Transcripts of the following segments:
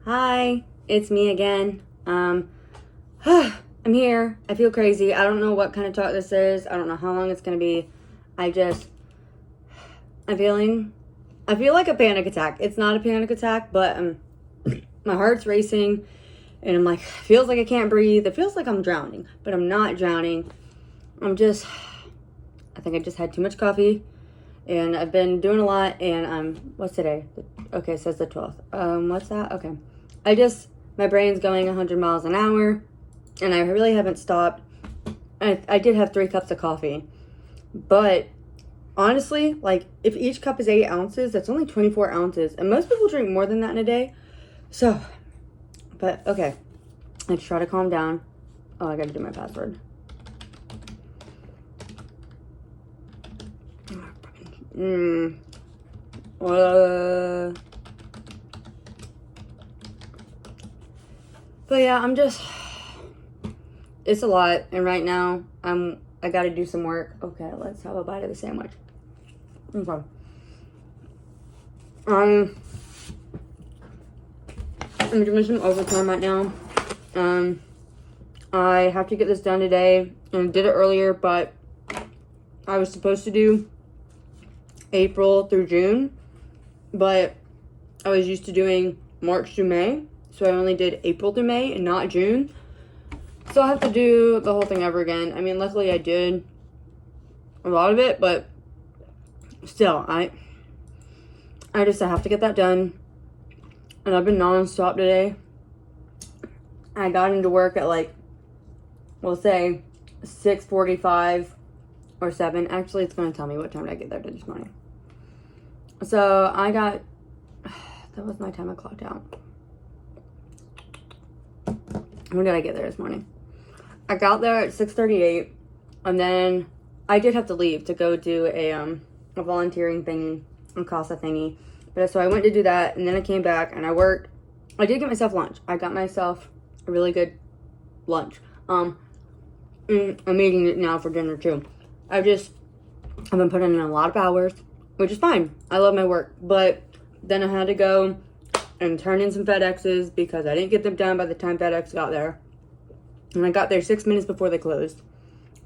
Hi, it's me again. I'm here. I feel crazy. I don't know what kind of talk this is. I don't know how long it's gonna be. I feel like a panic attack. It's not a panic attack, but my heart's racing, and I'm like, feels like I can't breathe. It feels like I'm drowning, but I'm not drowning. I think I just had too much coffee, and I've been doing a lot. And what's today? Okay, it says the 12th. What's that? Okay. My brain's going 100 miles an hour, and I really haven't stopped. I did have 3 cups of coffee, but honestly, like, if each cup is 8 ounces, that's only 24 ounces, and most people drink more than that in a day. So, but okay, let's try to calm down. Oh, I gotta do my password. But yeah, it's a lot, and right now I gotta do some work. Okay, let's have a bite of the sandwich. Okay. I'm doing some overtime right now. I have to get this done today, and I did it earlier, but I was supposed to do April through June, but I was used to doing March through May, so I only did April through May and not June. So I have to do the whole thing over again. I mean, luckily I did a lot of it, but still, I have to get that done. And I've been non-stop today. I got into work at, like, we'll say 6:45 or 7. Actually, it's going to tell me what time I get there this morning. So that was my time I clocked out. When did I get there this morning? I got there at 6:38, and then I did have to leave to go do a volunteering thing, a CASA thingy. But so I went to do that, and then I came back and I worked. I did get myself lunch. I got myself a really good lunch. I'm eating it now for dinner too. I've been putting in a lot of hours, which is fine. I love my work, but then I had to go and turn in some FedExes because I didn't get them done by the time FedEx got there. And I got there 6 minutes before they closed.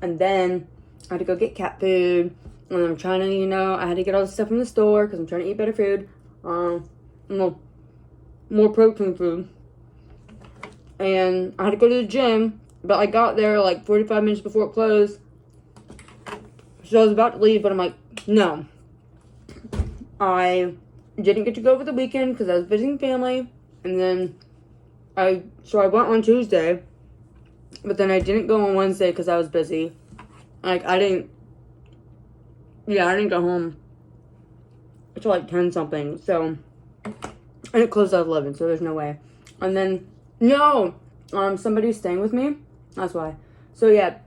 And then I had to go get cat food. And I'm trying to, I had to get all the stuff from the store because I'm trying to eat better food. More protein food. And I had to go to the gym, but I got there like 45 minutes before it closed. So I was about to leave, but I'm like, no. I didn't get to go over the weekend because I was visiting family. And then I went on Tuesday, but then I didn't go on Wednesday because I was busy. Like, I didn't go home until like 10 something. So, and it closed at 11, so there's no way. And then, somebody's staying with me. That's why. So yeah,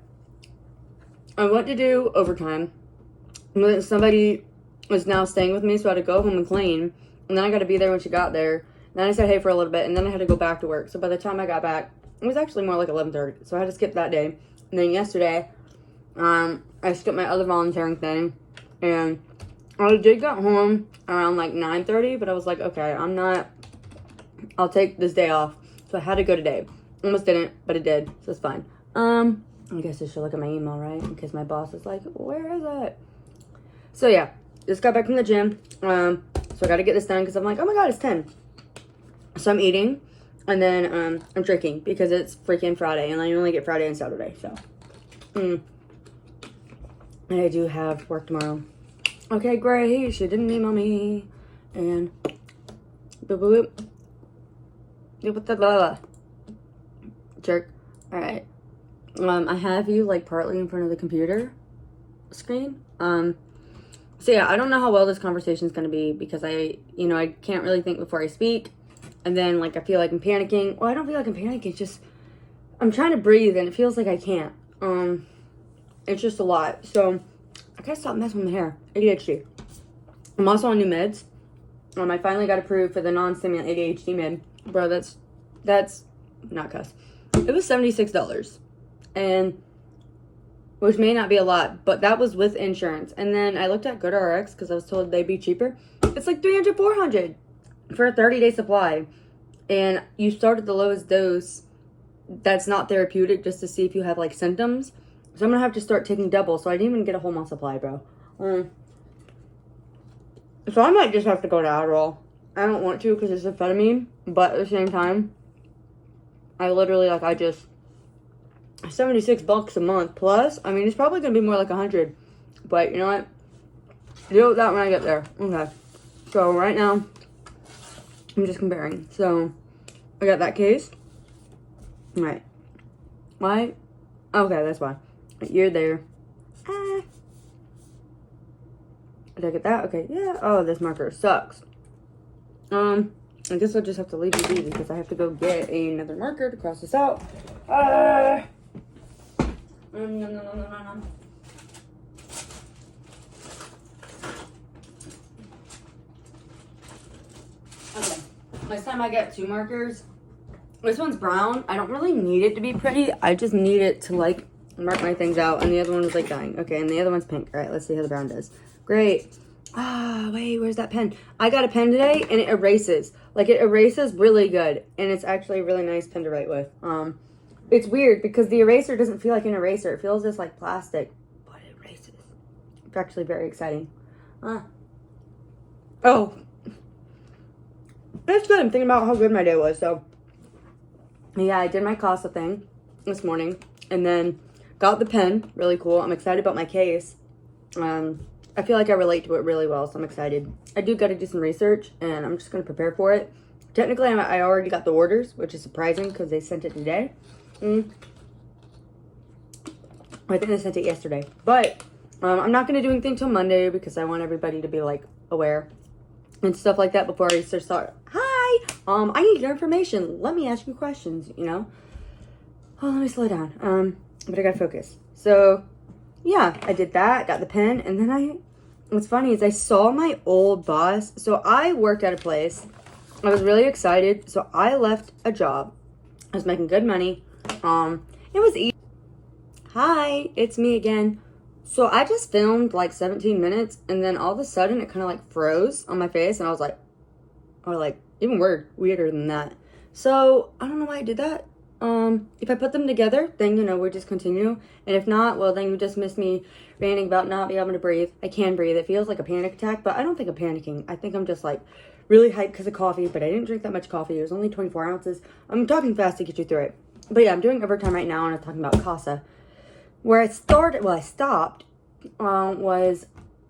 I went to do overtime. And somebody was now staying with me, so I had to go home and clean. And then I got to be there when she got there. Then I said hey for a little bit, and then I had to go back to work. So by the time I got back, it was actually more like 11:30. So I had to skip that day. And then yesterday, I skipped my other volunteering thing. And I did get home around like 9:30, but I was like, okay, I'll take this day off. So I had to go today. Almost didn't, but it did, so it's fine. I guess I should look at my email, right? In case my boss is like, where is it? So yeah, just got back from the gym. So I gotta get this done because I'm like, oh my god, it's 10. So I'm eating, and then I'm drinking because it's freaking Friday, and I only get Friday and Saturday, so. And I do have work tomorrow. Okay, great. She didn't email me. And boop boop boop. Jerk. Alright. I have you like partly in front of the computer screen. So yeah, I don't know how well this conversation is gonna be because I can't really think before I speak. And then like I feel like I'm panicking. Well, I don't feel like I'm panicking, it's just I'm trying to breathe and it feels like I can't. It's just a lot. So I gotta stop messing with my hair. ADHD. I'm also on new meds. I finally got approved for the non-stimulant ADHD med. Bro, that's not cuss. It was $76. And which may not be a lot, but that was with insurance. And then I looked at GoodRx because I was told they'd be cheaper. It's like $300, $400 for a 30-day supply. And you start at the lowest dose that's not therapeutic just to see if you have like symptoms. So I'm gonna have to start taking double. So I didn't even get a whole month supply, bro. So I might just have to go to Adderall. I don't want to because it's amphetamine, but at the same time, I literally like I just $76 a month plus. I mean, it's probably gonna be more like 100, but you know what? Deal with that when I get there. Okay. So right now, I'm just comparing. So I got that case. Right. Why? Okay, that's why. You're there. Did I get that? Okay, yeah. Oh, this marker sucks. I guess I'll just have to leave you be because I have to go get another marker to cross this out. No. Okay. Next time I get 2 markers. This one's brown. I don't really need it to be pretty. I just need it to like mark my things out. And the other one is like dying. Okay, and the other one's pink. All right, let's see how the brown does. Great. Wait, where's that pen? I got a pen today and it erases. Like it erases really good. And it's actually a really nice pen to write with. It's weird because the eraser doesn't feel like an eraser. It feels just like plastic, but it erases. It's actually very exciting. Oh. That's good. I'm thinking about how good my day was, so. Yeah, I did my CASA thing this morning and then got the pen. Really cool. I'm excited about my case. I feel like I relate to it really well, so I'm excited. I do got to do some research and I'm just going to prepare for it. Technically, I already got the orders, which is surprising because they sent it today. I think they sent it yesterday. But I'm not going to do anything till Monday because I want everybody to be like aware and stuff like that before I start. Hi, I need your information. Let me ask you questions, you know. Oh, let me slow down. But I gotta focus. So, yeah, I did that. Got the pen, and then what's funny is I saw my old boss. So I worked at a place. I was really excited. So I left a job. I was making good money. It was easy. Hi, it's me again. So I just filmed like 17 minutes and then all of a sudden it kind of like froze on my face and I was like, or like even weirder than that. So I don't know why I did that. If I put them together, then, you know, we'll just continue. And if not, well, then you just miss me ranting about not being able to breathe. I can breathe. It feels like a panic attack, but I don't think I'm panicking. I think I'm just like really hyped because of coffee, but I didn't drink that much coffee. It was only 24 ounces. I'm talking fast to get you through it. But yeah, I'm doing overtime right now and I'm talking about CASA. Where I stopped, was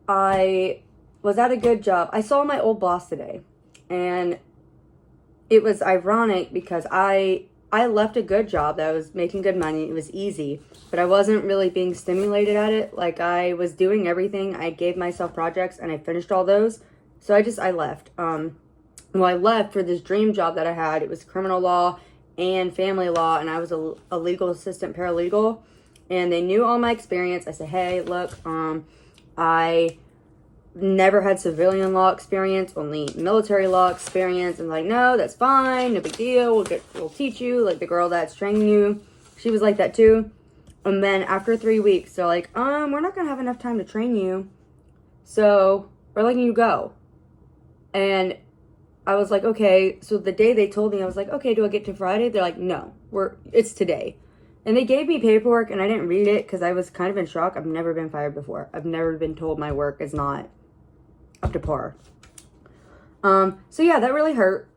I was at a good job. I saw my old boss today, and it was ironic because I left a good job that was making good money. It was easy, but I wasn't really being stimulated at it. Like I was doing everything. I gave myself projects and I finished all those. So I left. I left for this dream job that I had. It was criminal law and family law, and I was a legal assistant paralegal. And they knew all my experience. I said, hey, look, I never had civilian law experience, only military law experience. And like, no, that's fine. No big deal. We'll teach you. Like the girl that's training you, she was like that too. And then after 3 weeks, they're like, we're not going to have enough time to train you. So we're letting you go. And I was like, okay. So the day they told me, I was like, okay, do I get to Friday? They're like, no, it's today. And they gave me paperwork and I didn't read it because I was kind of in shock. I've never been fired before. I've never been told my work is not up to par. So yeah, that really hurt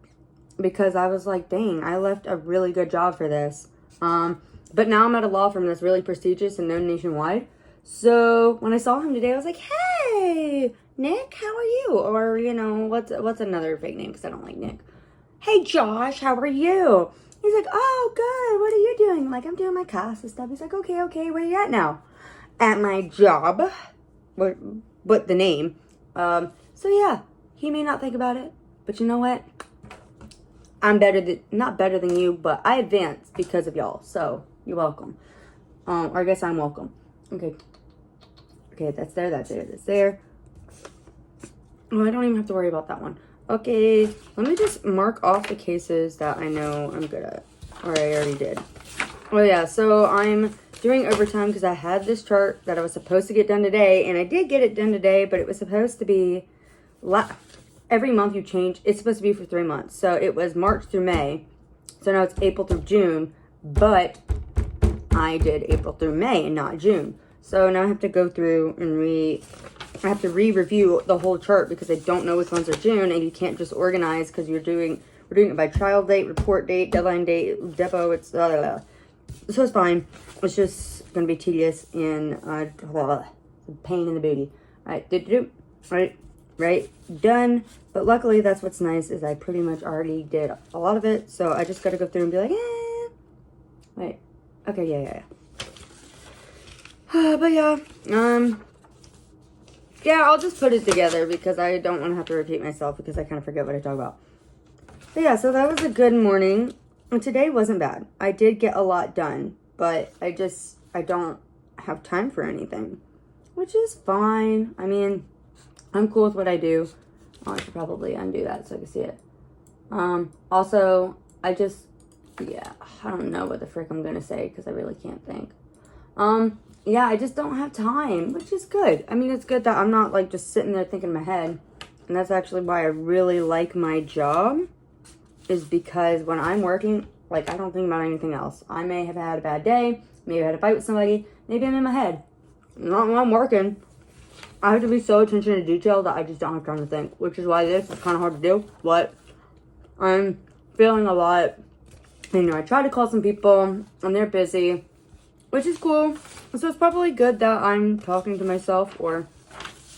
because I was like, dang, I left a really good job for this. But now I'm at a law firm that's really prestigious and known nationwide. So when I saw him today, I was like, hey, Nick, how are you? Or, you know, what's another fake name because I don't like Nick. Hey, Josh, how are you? He's like, oh, good. What are you doing? I'm like, I'm doing my CASA stuff. He's like, okay, where you at now? At my job. But the name. So yeah, he may not think about it, but you know what? I'm not better than you, but I advanced because of y'all. So you're welcome. Or I guess I'm welcome. Okay, that's there. Oh, I don't even have to worry about that one. Okay, let me just mark off the cases that I know I'm good at. Or I already did. Oh yeah, so I'm doing overtime because I had this chart that I was supposed to get done today. And I did get it done today, but it was supposed to be every month you change. It's supposed to be for 3 months. So it was March through May. So now it's April through June. But I did April through May and not June. So now I have to go through and I have to re-review the whole chart because I don't know which ones are June, and you can't just organize because we're doing it by trial date, report date, deadline date, depot. It's blah, blah, blah. So it's fine. It's just gonna be tedious and pain in the booty. Right, done. But luckily, that's what's nice is I pretty much already did a lot of it. So I just gotta go through and be like, wait, okay, yeah. But yeah, yeah, I'll just put it together because I don't want to have to repeat myself because I kind of forget what I talk about. But yeah, so that was a good morning. And today wasn't bad. I did get a lot done, but I don't have time for anything, which is fine. I mean, I'm cool with what I do. Oh, I should probably undo that so I can see it. Also, I don't know what the frick I'm going to say because I really can't think. Yeah, I just don't have time, which is good. I mean, it's good that I'm not, like, just sitting there thinking in my head. And that's actually why I really like my job, is because when I'm working, like, I don't think about anything else. I may have had a bad day, maybe I had a fight with somebody, maybe I'm in my head. Not when I'm working. I have to be so attention to detail that I just don't have time to think, which is why this is kind of hard to do. But I'm feeling a lot. I tried to call some people, and they're busy, which is cool. So it's probably good that I'm talking to myself or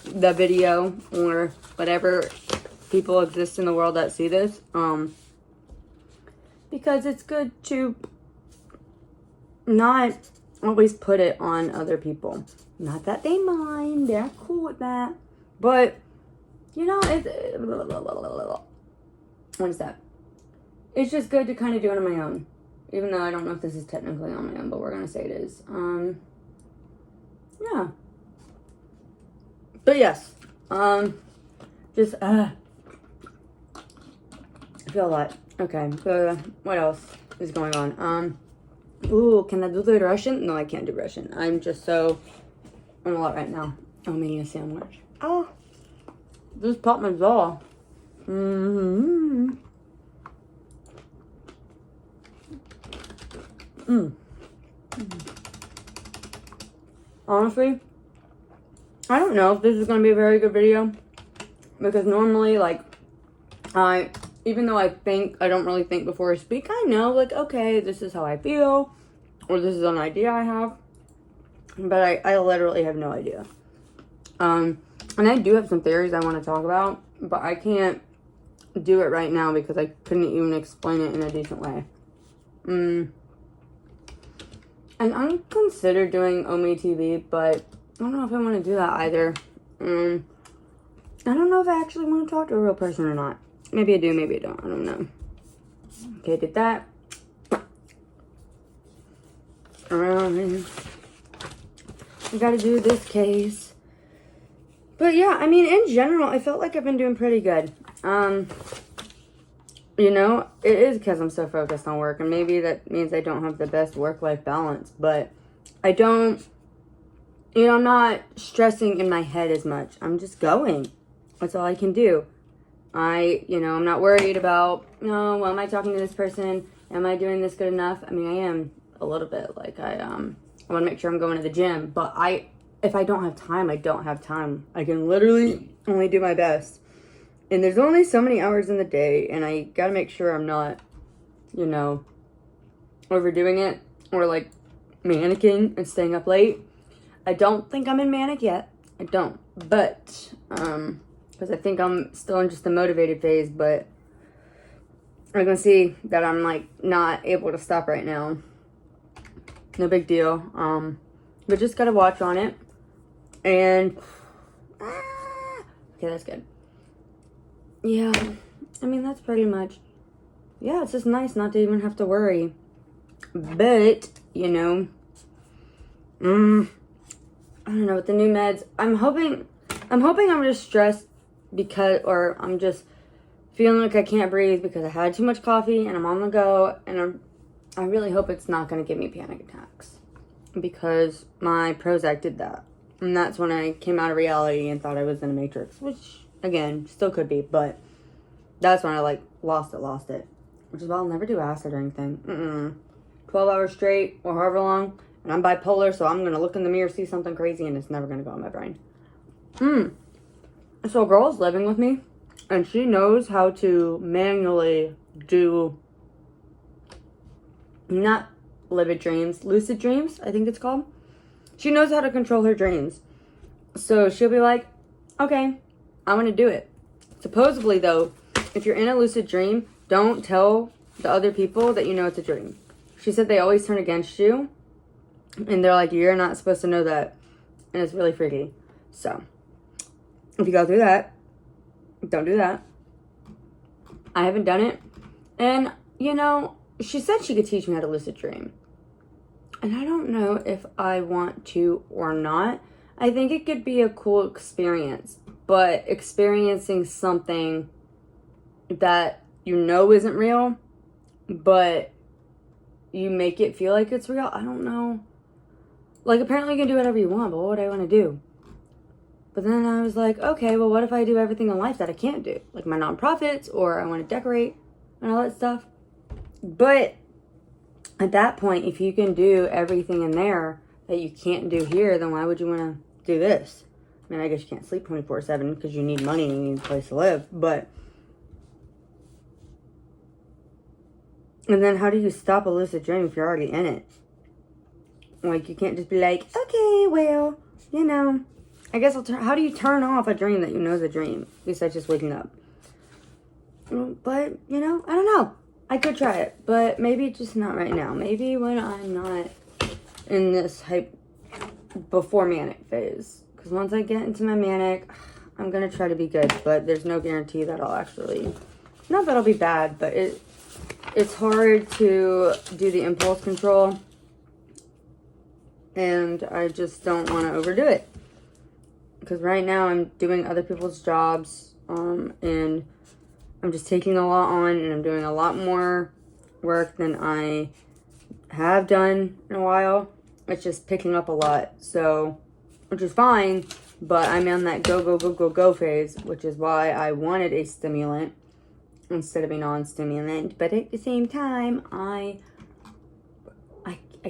the video or whatever people exist in the world that see this. Because it's good to not always put it on other people. Not that they mind. They're cool with that. But, what is that? It's just good to kind of do it on my own. Even though I don't know if this is technically on my own, but we're going to say it is. Yeah. But yes. I feel a lot. Okay, so what else is going on? Ooh, can I do the Russian? No, I can't do Russian. I'm a lot right now. I'm making a sandwich. Oh, just popped my jaw. Honestly, I don't know if this is going to be a very good video. Because normally, like, even though I don't really think before I speak, I know, like, okay, this is how I feel. Or this is an idea I have. But I literally have no idea. And I do have some theories I want to talk about. But I can't do it right now because I couldn't even explain it in a decent way. And I'm considered doing Omi TV, but I don't know if I want to do that either. I don't know if I actually want to talk to a real person or not. Maybe I do, maybe I don't. I don't know. Okay, did that. I gotta do this case. But yeah, I mean, in general, I felt like I've been doing pretty good. It is because I'm so focused on work, and maybe that means I don't have the best work-life balance, but I don't, I'm not stressing in my head as much. I'm just going. That's all I can do. I'm not worried about, well, am I talking to this person? Am I doing this good enough? I mean, I am a little bit. Like, I want to make sure I'm going to the gym, but if I don't have time, I don't have time. I can literally only do my best. And there's only so many hours in the day, and I gotta make sure I'm not, overdoing it, or, like, manicking and staying up late. I don't think I'm in manic yet. I don't. But, because I think I'm still in just the motivated phase, but I'm gonna see that I'm, like, not able to stop right now. No big deal. But just gotta watch on it. And, okay, that's good. Yeah, I mean, that's pretty much, yeah, it's just nice not to even have to worry. But, I don't know, with the new meds, I'm hoping I'm just stressed or I'm just feeling like I can't breathe because I had too much coffee and I'm on the go, and I really hope it's not going to give me panic attacks because my Prozac did that. And that's when I came out of reality and thought I was in a Matrix, which Again, still could be, but that's when I like lost it. Which is why I'll never do acid or anything. 12 hours straight or however long. And I'm bipolar, so I'm gonna look in the mirror, see something crazy, and it's never gonna go in my brain. So a girl's living with me, and she knows how to manually do not lucid dreams, I think it's called. She knows how to control her dreams. So she'll be like, okay, I'm gonna do it. Supposedly though, if you're in a lucid dream, don't tell the other people that you know it's a dream. She said they always turn against you, and they're like, you're not supposed to know that, and it's really freaky. So if you go through that, don't do that. I haven't done it, and she said she could teach me how to lucid dream. And I don't know if I want to or not. I think it could be a cool experience, but experiencing something that isn't real, but you make it feel like it's real, I don't know. Like, apparently you can do whatever you want, but what would I want to do? But then I was like, okay, well, what if I do everything in life that I can't do? Like my nonprofits, or I want to decorate and all that stuff. But at that point, if you can do everything in there that you can't do here, then why would you want to do this? I mean, I guess you can't sleep 24/7 because you need money and you need a place to live. But, and then how do you stop a lucid dream if you're already in it? Like, you can't just be like, okay, well, I guess how do you turn off a dream that you know is a dream besides just waking up? But, I don't know. I could try it, but maybe just not right now. Maybe when I'm not in this before manic phase. Because once I get into my manic, I'm going to try to be good, but there's no guarantee that I'll actually, not that I'll be bad, but it's hard to do the impulse control, and I just don't want to overdo it. Because right now I'm doing other people's jobs, and I'm just taking a lot on, and I'm doing a lot more work than I have done in a while. It's just picking up a lot, so, which is fine, but I'm on that go phase, which is why I wanted a stimulant instead of a non-stimulant. But at the same time, I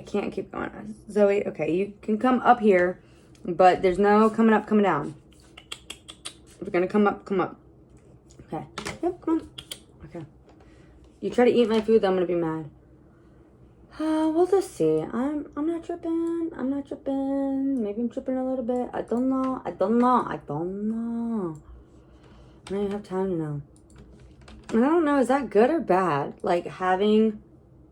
can't keep going. Zoe, okay, you can come up here, but there's no coming up, coming down. If you're gonna come up, come up. Okay. Yep, come on. Okay. You try to eat my food, then I'm gonna be mad. We'll just see. I'm not tripping. I'm not tripping. Maybe I'm tripping a little bit. I don't know. I don't even have time to know. And I don't know, is that good or bad? Like having,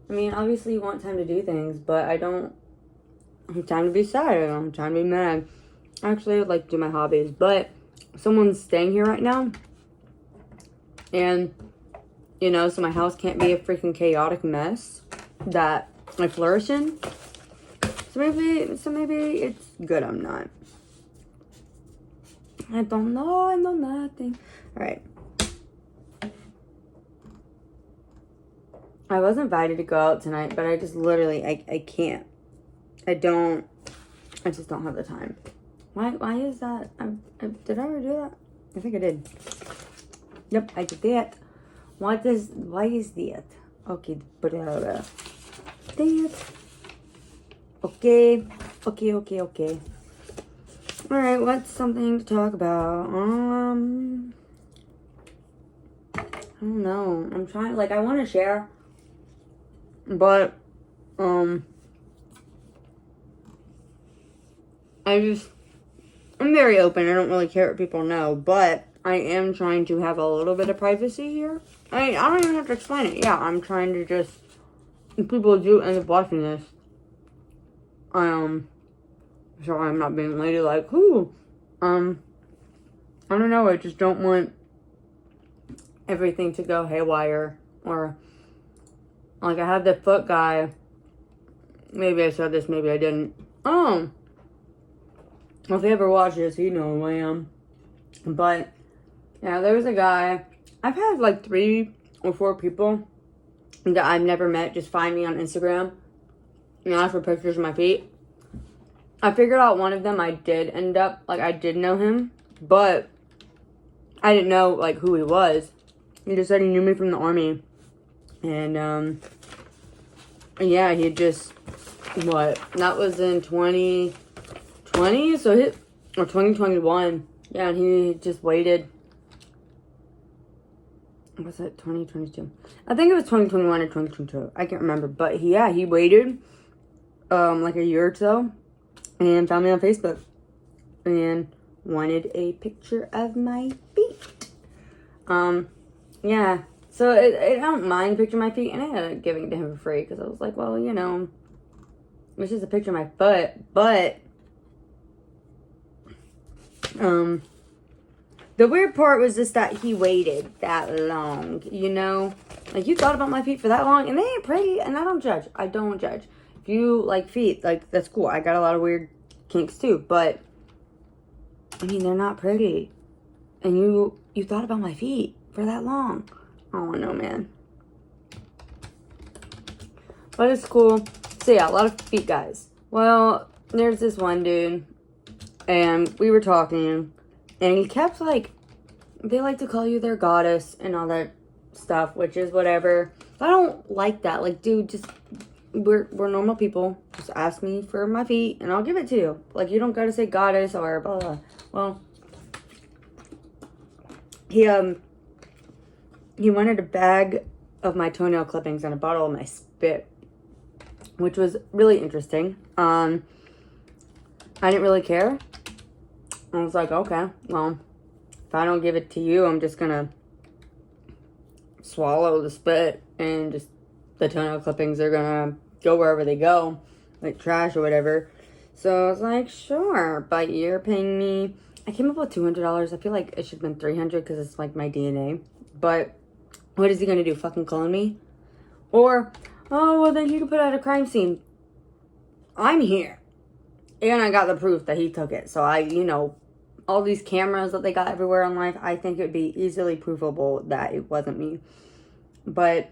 obviously you want time to do things, but I don't have time to be sad. I don't have time to be mad. Actually, I would like to do my hobbies, but someone's staying here right now. And, so my house can't be a freaking chaotic mess that I flourish in. So maybe it's good I'm not. I don't know. I know nothing. All right. I was invited to go out tonight, but I just literally, I can't. I just don't have the time. Why is that? Did I ever do that? I think I did. Yep, I did that. Why is that? Okay, that. Okay. Alright, what's something to talk about? I don't know. I'm trying, I want to share, but, I'm very open. I don't really care what people know, but I am trying to have a little bit of privacy here. I don't even have to explain it. Yeah, I'm trying to just, if people do end up watching this, so I'm not being ladylike. I don't know. I just don't want everything to go haywire, or I have the foot guy. Maybe I said this, maybe I didn't. Well, if he ever watches, he knows who I am. But yeah, there was a guy. I've had 3 or 4 people that I've never met just find me on Instagram and ask for pictures of my feet. I figured out one of them I did end up, I did know him, but I didn't know, like, who he was. He just said he knew me from the army. And, yeah, he just, what? That was in 2020, so or 2021. Yeah, and he just waited. Was it 2022? I think it was 2021 or 2022. I can't remember. But, he waited, like a year or so. And found me on Facebook. And wanted a picture of my feet. Yeah. So, I don't mind picturing my feet. And I ended up giving it to him for free. Because I was like, well, you know, it's just a picture of my foot. But, the weird part was just that he waited that long, you know? Like, you thought about my feet for that long, and they ain't pretty, and I don't judge. I don't judge. If you like feet, like, that's cool. I got a lot of weird kinks, too, but, I mean, they're not pretty. And you thought about my feet for that long. Oh, no, man. But it's cool. So, yeah, a lot of feet guys. Well, there's this one dude, and we were talking, and he kept, like, they like to call you their goddess and all that stuff, which is whatever. I don't like that. Like, dude, just, we're normal people. Just ask me for my feet, and I'll give it to you. Like, you don't gotta say goddess or blah, blah. Well, he wanted a bag of my toenail clippings and a bottle of my spit, which was really interesting. I didn't really care. I was like, okay, well, if I don't give it to you, I'm just gonna swallow the spit and just the toenail clippings are gonna go wherever they go, like trash or whatever. So I was like, sure, but you're paying me. I came up with $200. I feel like it should have been $300 because it's like my DNA. But what is he gonna do? Fucking clone me? Or, oh, well, then you can put out a crime scene. I'm here. And I got the proof that he took it. So all these cameras that they got everywhere in life, I think it would be easily provable that it wasn't me. But,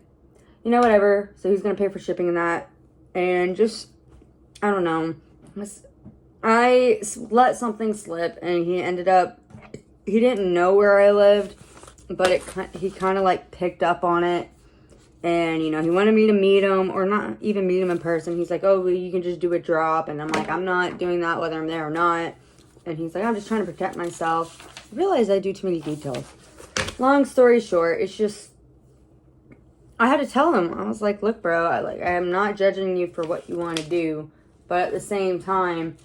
whatever. So he's going to pay for shipping and that. And just, I don't know. I let something slip and he didn't know where I lived. But he kind of like picked up on it. And, he wanted me to meet him or not even meet him in person. He's like, oh, well, you can just do a drop. And I'm like, I'm not doing that whether I'm there or not. And he's like, I'm just trying to protect myself. I realized I do too many details. Long story short, it's just, I had to tell him. I was like, look, bro, I am not judging you for what you want to do. But at the same time,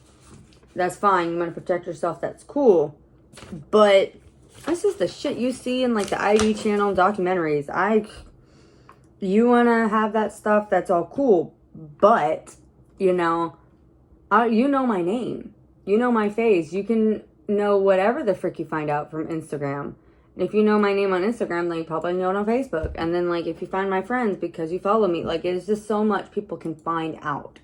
that's fine. You want to protect yourself. That's cool. But this is the shit you see in like the ID channel documentaries. You want to have that stuff, that's all cool. But, you know my name. You know my face. You can know whatever the frick you find out from Instagram. And if you know my name on Instagram, then you probably know it on Facebook. And then, like, if you find my friends because you follow me, like, it's just so much people can find out.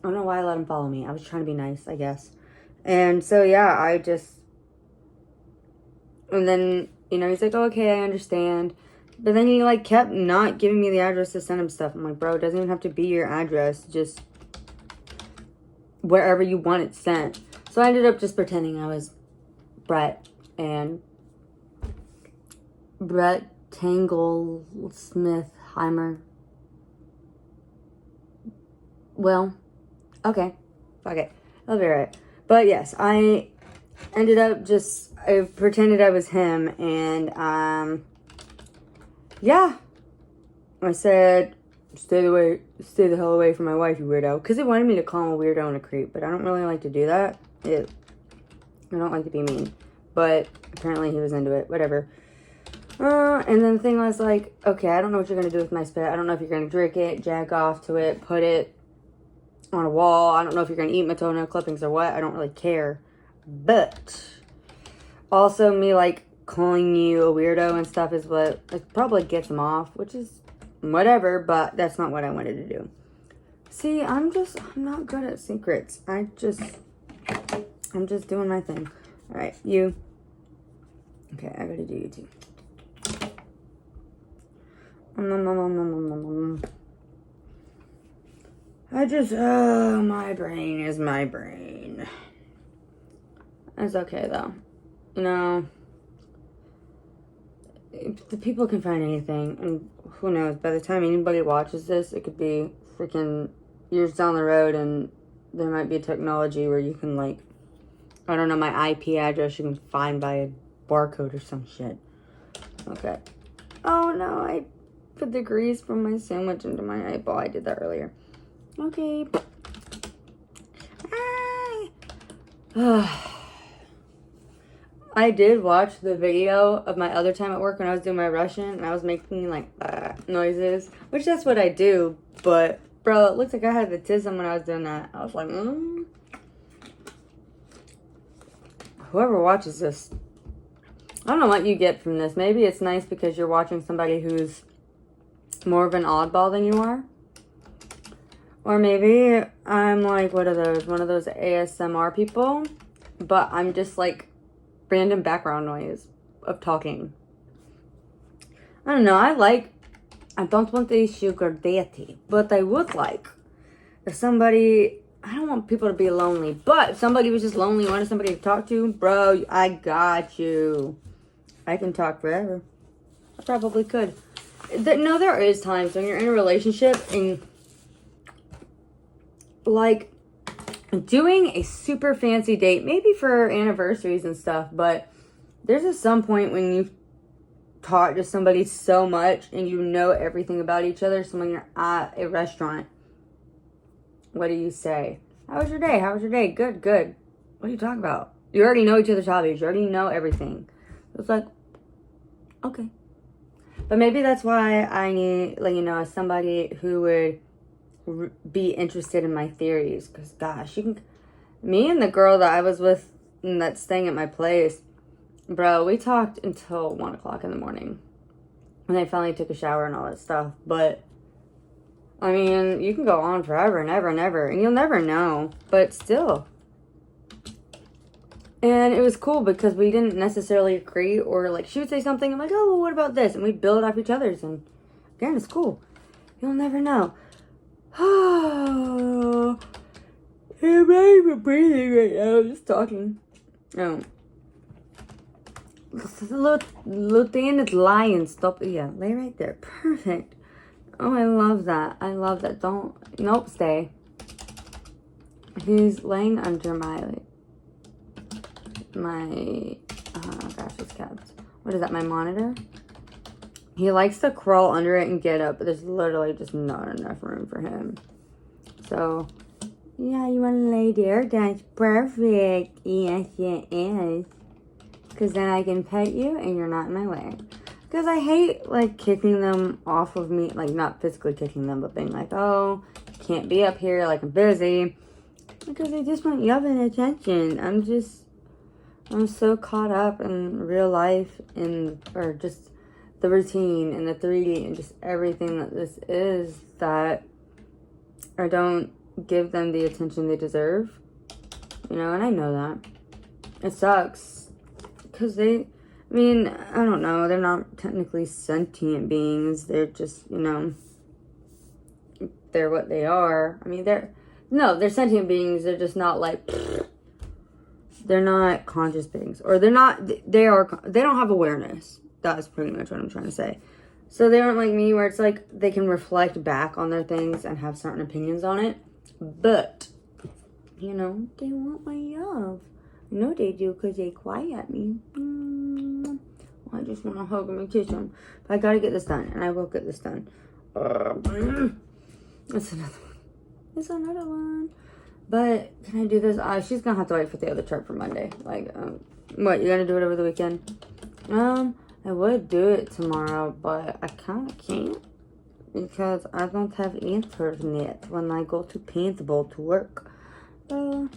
I don't know why I let them follow me. I was trying to be nice, I guess. And so, yeah, and then, he's like, oh, okay, I understand. But then he, like, kept not giving me the address to send him stuff. I'm like, bro, it doesn't even have to be your address. Just wherever you want it sent. So I ended up just pretending I was Brett Tangle Smithheimer. Well, okay. Fuck it. I'll be right. But yes, I ended up I pretended I was him and, yeah. I said, stay the hell away from my wife, you weirdo. Because he wanted me to call him a weirdo and a creep, but I don't really like to do that. I don't like to be mean. But apparently he was into it. Whatever. And then the thing was like, okay, I don't know what you're going to do with my spit. I don't know if you're going to drink it, jack off to it, put it on a wall. I don't know if you're going to eat my toenail clippings or what. I don't really care. But also me, like, calling you a weirdo and stuff is what it probably gets him off, which is whatever, but that's not what I wanted to do. See, I'm not good at secrets. I'm just doing my thing. All right, you. Okay, I gotta do you too. My brain is my brain. It's okay though. the people can find anything, and who knows, by the time anybody watches this, it could be freaking years down the road, and there might be technology where you can, like, I don't know, my IP address you can find by a barcode or some shit. Okay. Oh no, I put the grease from my sandwich into my eyeball. I did that earlier. Okay. I did watch the video of my other time at work when I was doing my Russian, and I was making, like, noises, which that's what I do, but, bro, it looks like I had autism when I was doing that. I was like, Whoever watches this, I don't know what you get from this. Maybe it's nice because you're watching somebody who's more of an oddball than you are. Or maybe I'm like, what are those? One of those ASMR people. But I'm just like random background noise of talking. I don't know. I don't want a sugar daddy. But I would like if somebody, I don't want people to be lonely. But if somebody was just lonely, wanted somebody to talk to, bro, I got you. I can talk forever. I probably could. No, there is times when you're in a relationship and, like, doing a super fancy date, maybe for anniversaries and stuff, but there's just some point when you've talked to somebody so much and you know everything about each other. So when you're at a restaurant, what do you say? How was your day? How was your day? Good, good. What are you talking about? You already know each other's hobbies. You already know everything. It's like, okay. But maybe that's why I need, like, you know, somebody who would be interested in my theories. Because, gosh, me and the girl that I was with that's staying at my place, bro, we talked until 1 o'clock in the morning. And I finally took a shower and all that stuff. But, I mean, you can go on forever and ever and ever. And you'll never know. But still. And it was cool because we didn't necessarily agree, or like she would say something, I'm like, oh, well, what about this? And we'd build off each other's, and again, it's cool. You'll never know. Oh, I'm not even breathing right now, I'm just talking. Oh. Lieutenant Lion, stop. Yeah, lay right there. Perfect. Oh, I love that. I love that. Nope, stay. He's laying under my, oh gosh, it's kept. What is that, my monitor? He likes to crawl under it and get up, but there's literally just not enough room for him. So, yeah, you want to lay there? That's perfect. Yes, it is. Because then I can pet you and you're not in my way. Because I hate, like, kicking them off of me. Like, not physically kicking them, but being like, oh, can't be up here, like, I'm busy. Because they just want love and attention. I'm so caught up in real life or just the routine and the 3D and just everything that this is that I don't give them the attention they deserve. You know, and I know that. It sucks. Because I don't know, they're not technically sentient beings. They're just, you know, they're what they are. I mean, they're sentient beings. They're just not like, they're not conscious beings. Or they don't have awareness. That's pretty much what I'm trying to say. So they aren't like me where it's like they can reflect back on their things and have certain opinions on it. But, you know, they want my love. I know they do because they cry at me. I just want to hug them and kiss them. But I gotta get this done. And I will get this done. That's another one. It's another one. But can I do this? She's gonna have to wait for the other chart for Monday. Like, what? You gonna do it over the weekend? I would do it tomorrow, but I kind of can't because I don't have internet when I go to Paintball to work. Oh,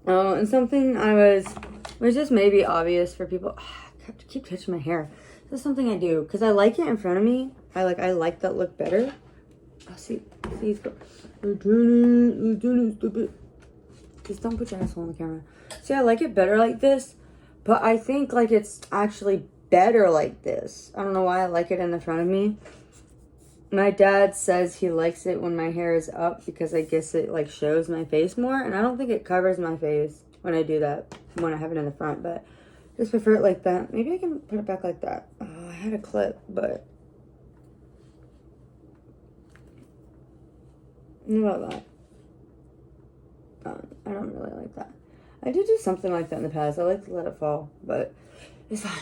and something was just maybe obvious for people. I keep touching my hair. This is something I do because I like it in front of me. I like that look better. Oh, see, he's go. Lieutenant, stupid. Just don't put your asshole on the camera. See, I like it better like this, but I think like it's actually better like this. I don't know why I like it in the front of me. My dad says he likes it when my hair is up because I guess it like shows my face more, and I don't think it covers my face. when I do that, when I have it in the front, but I just prefer it like that. Maybe I can put it back like that. Oh, I had a clip, but what about that? I don't really like that. I did do something like that in the past. I like to let it fall, but it's fine.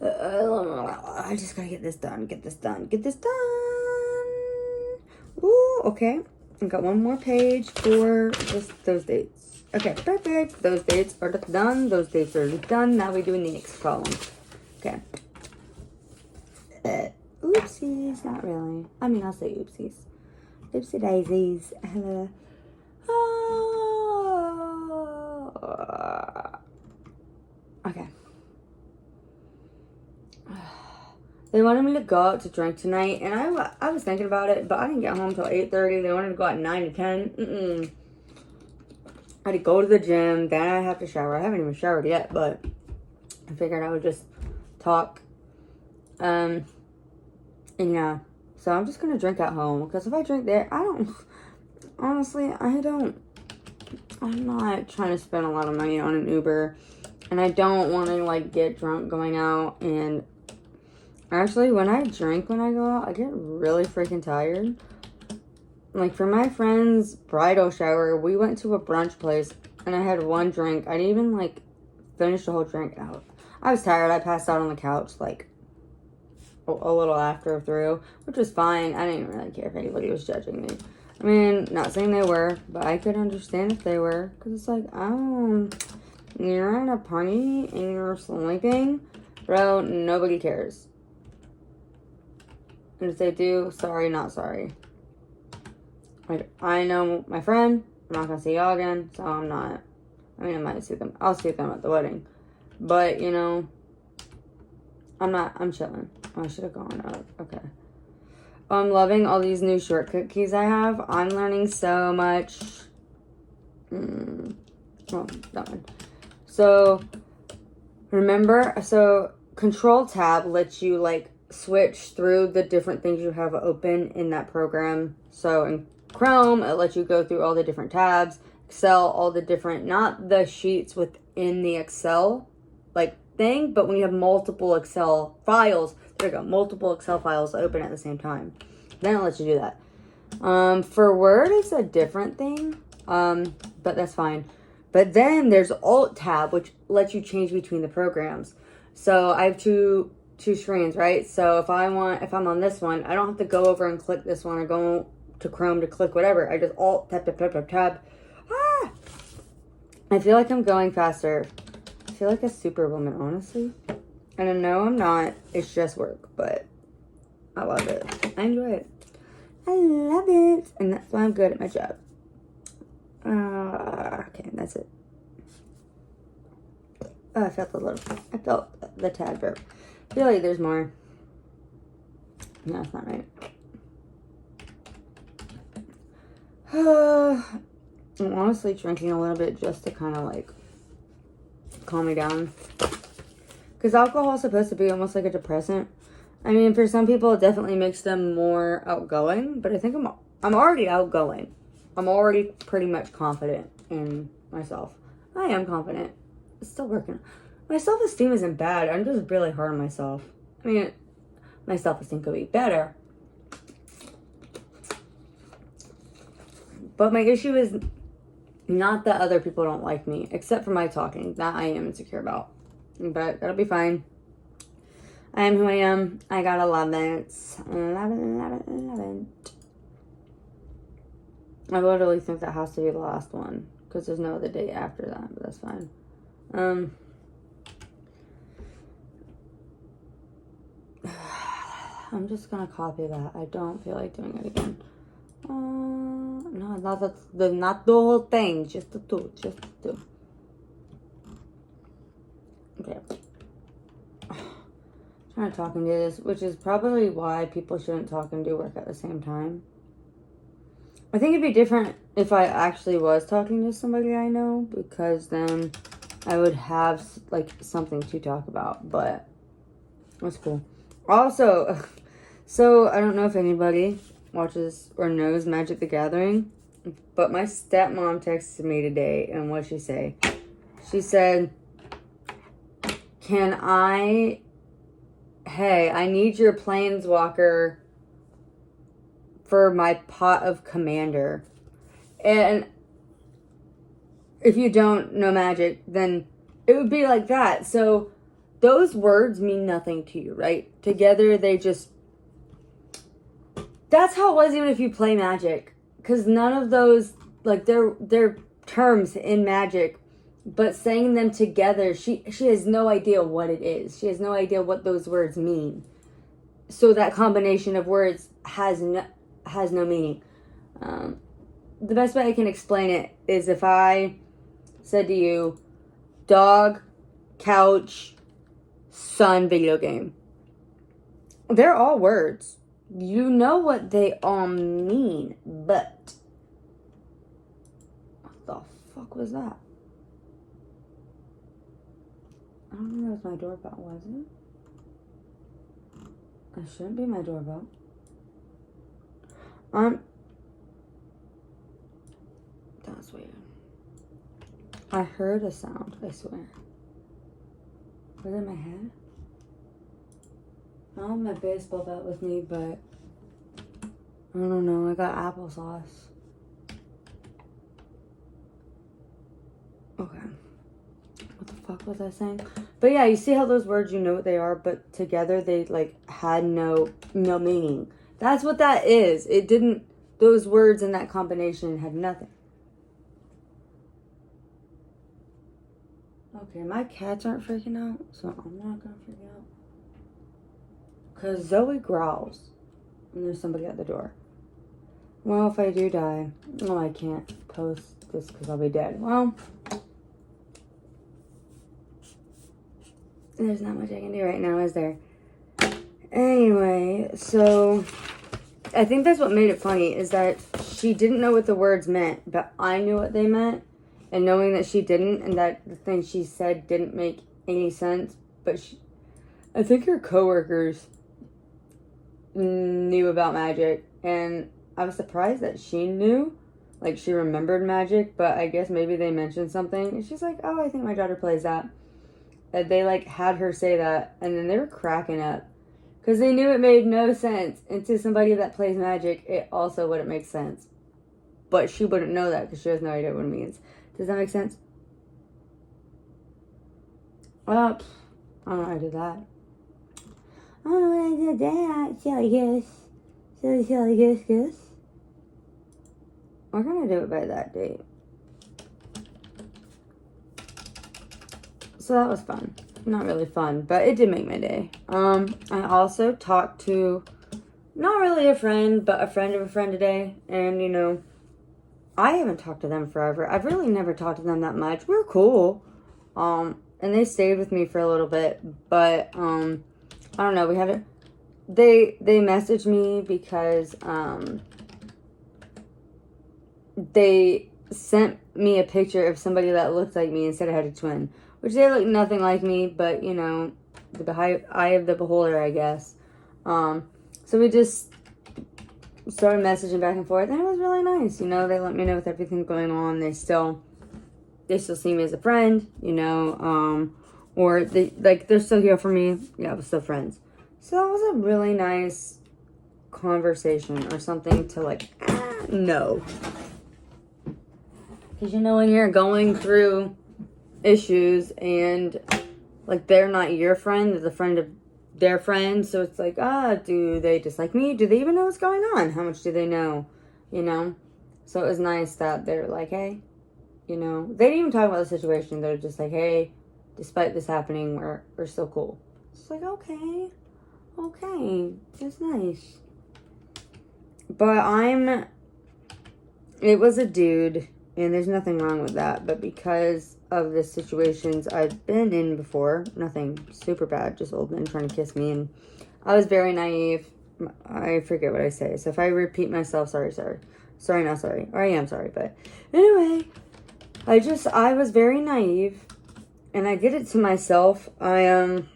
I just gotta get this done. Get this done. Ooh, okay. I got one more page for those dates. Okay, perfect. Those dates are done. Those dates are done. Now we do the next column. Okay. Oopsies. Not really. I mean, I'll say oopsies. Oopsie daisies. Okay. They wanted me to go out to drink tonight, and I was thinking about it, but I didn't get home until 8:30. They wanted to go at 9 to 10. I had to go to the gym, then I have to shower. I haven't even showered yet, but I figured I would just talk. And yeah, so I'm just gonna drink at home, because if I drink there, honestly, I'm not trying to spend a lot of money on an Uber, and I don't want to, like, get drunk going out. And actually, when I drink when I go out, I get really freaking tired. Like, for my friend's bridal shower, we went to a brunch place, and I had one drink. I didn't even, like, finish the whole drink out. I was tired. I passed out on the couch, like, a little after through, which was fine. I didn't really care if anybody was judging me. I mean, not saying they were, but I could understand if they were. Because it's like, oh, you're at a party and you're sleeping? Bro, nobody cares. And if they do, sorry, not sorry. Like, I know my friend. I'm not going to see y'all again, so I'm not. I mean, I might see them. I'll see them at the wedding. But, you know, I'm chilling. Oh, I should have gone up. Okay. I'm loving all these new shortcut keys I have. I'm learning so much. Oh, that one. So, remember, Control Tab lets you, like, switch through the different things you have open in that program. So, in Chrome, it lets you go through all the different tabs. Excel, all the different, not the sheets within the Excel, like, thing, but when you have multiple Excel files, there you go, multiple Excel files open at the same time, then it lets you do that. For Word, it's a different thing, but that's fine. But then there's Alt tab, which lets you change between the programs. So I have two screens, right? So if I'm on this one, I don't have to go over and click this one or go to Chrome to click whatever. I just Alt tab. I feel like I'm going faster. I feel like a superwoman, honestly. And I know I'm not. It's just work, but I love it. I enjoy it. I love it. And that's why I'm good at my job. Okay, that's it. Oh, I felt the tad burp. I feel like there's more. No, it's not right. I'm honestly drinking a little bit just to kind of, like, calm me down. Because alcohol is supposed to be almost like a depressant. I mean, for some people, it definitely makes them more outgoing. But I think I'm already outgoing. I'm already pretty much confident in myself. I am confident. It's still working. My self-esteem isn't bad. I'm just really hard on myself. I mean, my self-esteem could be better. But my issue is not that other people don't like me, except for my talking. That I am insecure about. But that'll be fine. I am who I am. I gotta love it. Love it. I literally think that has to be the last one. Because there's no other date after that. But that's fine. I'm just gonna copy that. I don't feel like doing it again. No, not the whole thing. Just the two. Okay. Trying to talk and do this, which is probably why people shouldn't talk and do work at the same time. I think it'd be different if I actually was talking to somebody I know, because then I would have, like, something to talk about, but that's cool. Also, so I don't know if anybody watches or knows Magic the Gathering, but my stepmom texted me today, and what'd she say? She said, hey, I need your planeswalker for my pot of commander. And if you don't know Magic, then it would be like that. So those words mean nothing to you, right? Together, they just... That's how it was even if you play Magic. Because none of those, like, they're terms in Magic. But saying them together, she has no idea what it is. She has no idea what those words mean. So that combination of words has no meaning. The best way I can explain it is if I said to you, dog, couch, sun, video game. They're all words. You know what they all mean, but what the fuck was that? I don't know if that was my doorbell, was it? It shouldn't be my doorbell. That's weird. I heard a sound, I swear. Was it in my head? I don't have my baseball bat with me, but I don't know. I got applesauce. Okay. What the fuck was I saying? But yeah, you see how those words, you know what they are, but together they like had no meaning. That's what that is. It didn't, those words in that combination had nothing. Okay, my cats aren't freaking out, so I'm not gonna freak out. Because Zoe growls. And there's somebody at the door. Well, if I do die... Oh, I can't post this because I'll be dead. Well... There's not much I can do right now, is there? Anyway, so... I think that's what made it funny, is that she didn't know what the words meant, but I knew what they meant. And knowing that she didn't, and that the thing she said didn't make any sense, but I think her coworkers knew about Magic, and I was surprised that she knew, like she remembered Magic, but I guess maybe they mentioned something, and she's like, oh, I think my daughter plays that. And they like had her say that, and then they were cracking up, because they knew it made no sense, and to somebody that plays Magic, it also wouldn't make sense, but she wouldn't know that, because she has no idea what it means. Does that make sense? Well, I don't know how I did that. I don't know when I did that. Silly goose. Silly goose. We're gonna do it by that date. So that was fun. Not really fun, but it did make my day. I also talked to, not really a friend, but a friend of a friend today. And, you know, I haven't talked to them forever. I've really never talked to them that much. We're cool. And they stayed with me for a little bit, but, I don't know, they messaged me because, they sent me a picture of somebody that looked like me and said I had a twin, which they look nothing like me, but, you know, the eye of the beholder, I guess. So we just started messaging back and forth, and it was really nice, you know, they let me know with everything going on, they still see me as a friend, you know, or they're still here for me, yeah, we're still friends. So that was a really nice conversation, or something to like, know. Because, you know, when you're going through issues, and, like, they're not your friend, they're the friend of their friend, so it's like, do they dislike me? Do they even know what's going on? How much do they know? You know? So it was nice that they're like, hey, you know, they didn't even talk about the situation, they're just like, hey, despite this happening, we're still cool. It's like, okay, that's nice. But it was a dude, and there's nothing wrong with that, but because of the situations I've been in before, nothing super bad, just old men trying to kiss me, and I was very naive. I forget what I say, so if I repeat myself, sorry, not sorry, or I am sorry, but anyway, I was very naive, and I did it to myself. When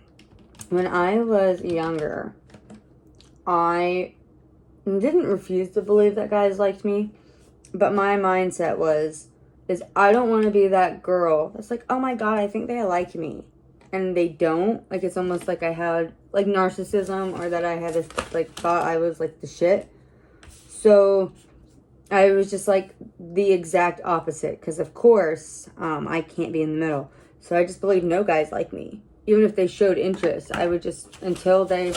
I was younger, I didn't refuse to believe that guys liked me, but my mindset was, is I don't want to be that girl that's like, oh my god, I think they like me. And they don't. Like, it's almost like I had, like, narcissism, or that I had this, like, thought I was, like, the shit. So, I was just, like, the exact opposite. Because, of course, I can't be in the middle. So, I just believe no guys like me. Even if they showed interest, I would just, until they,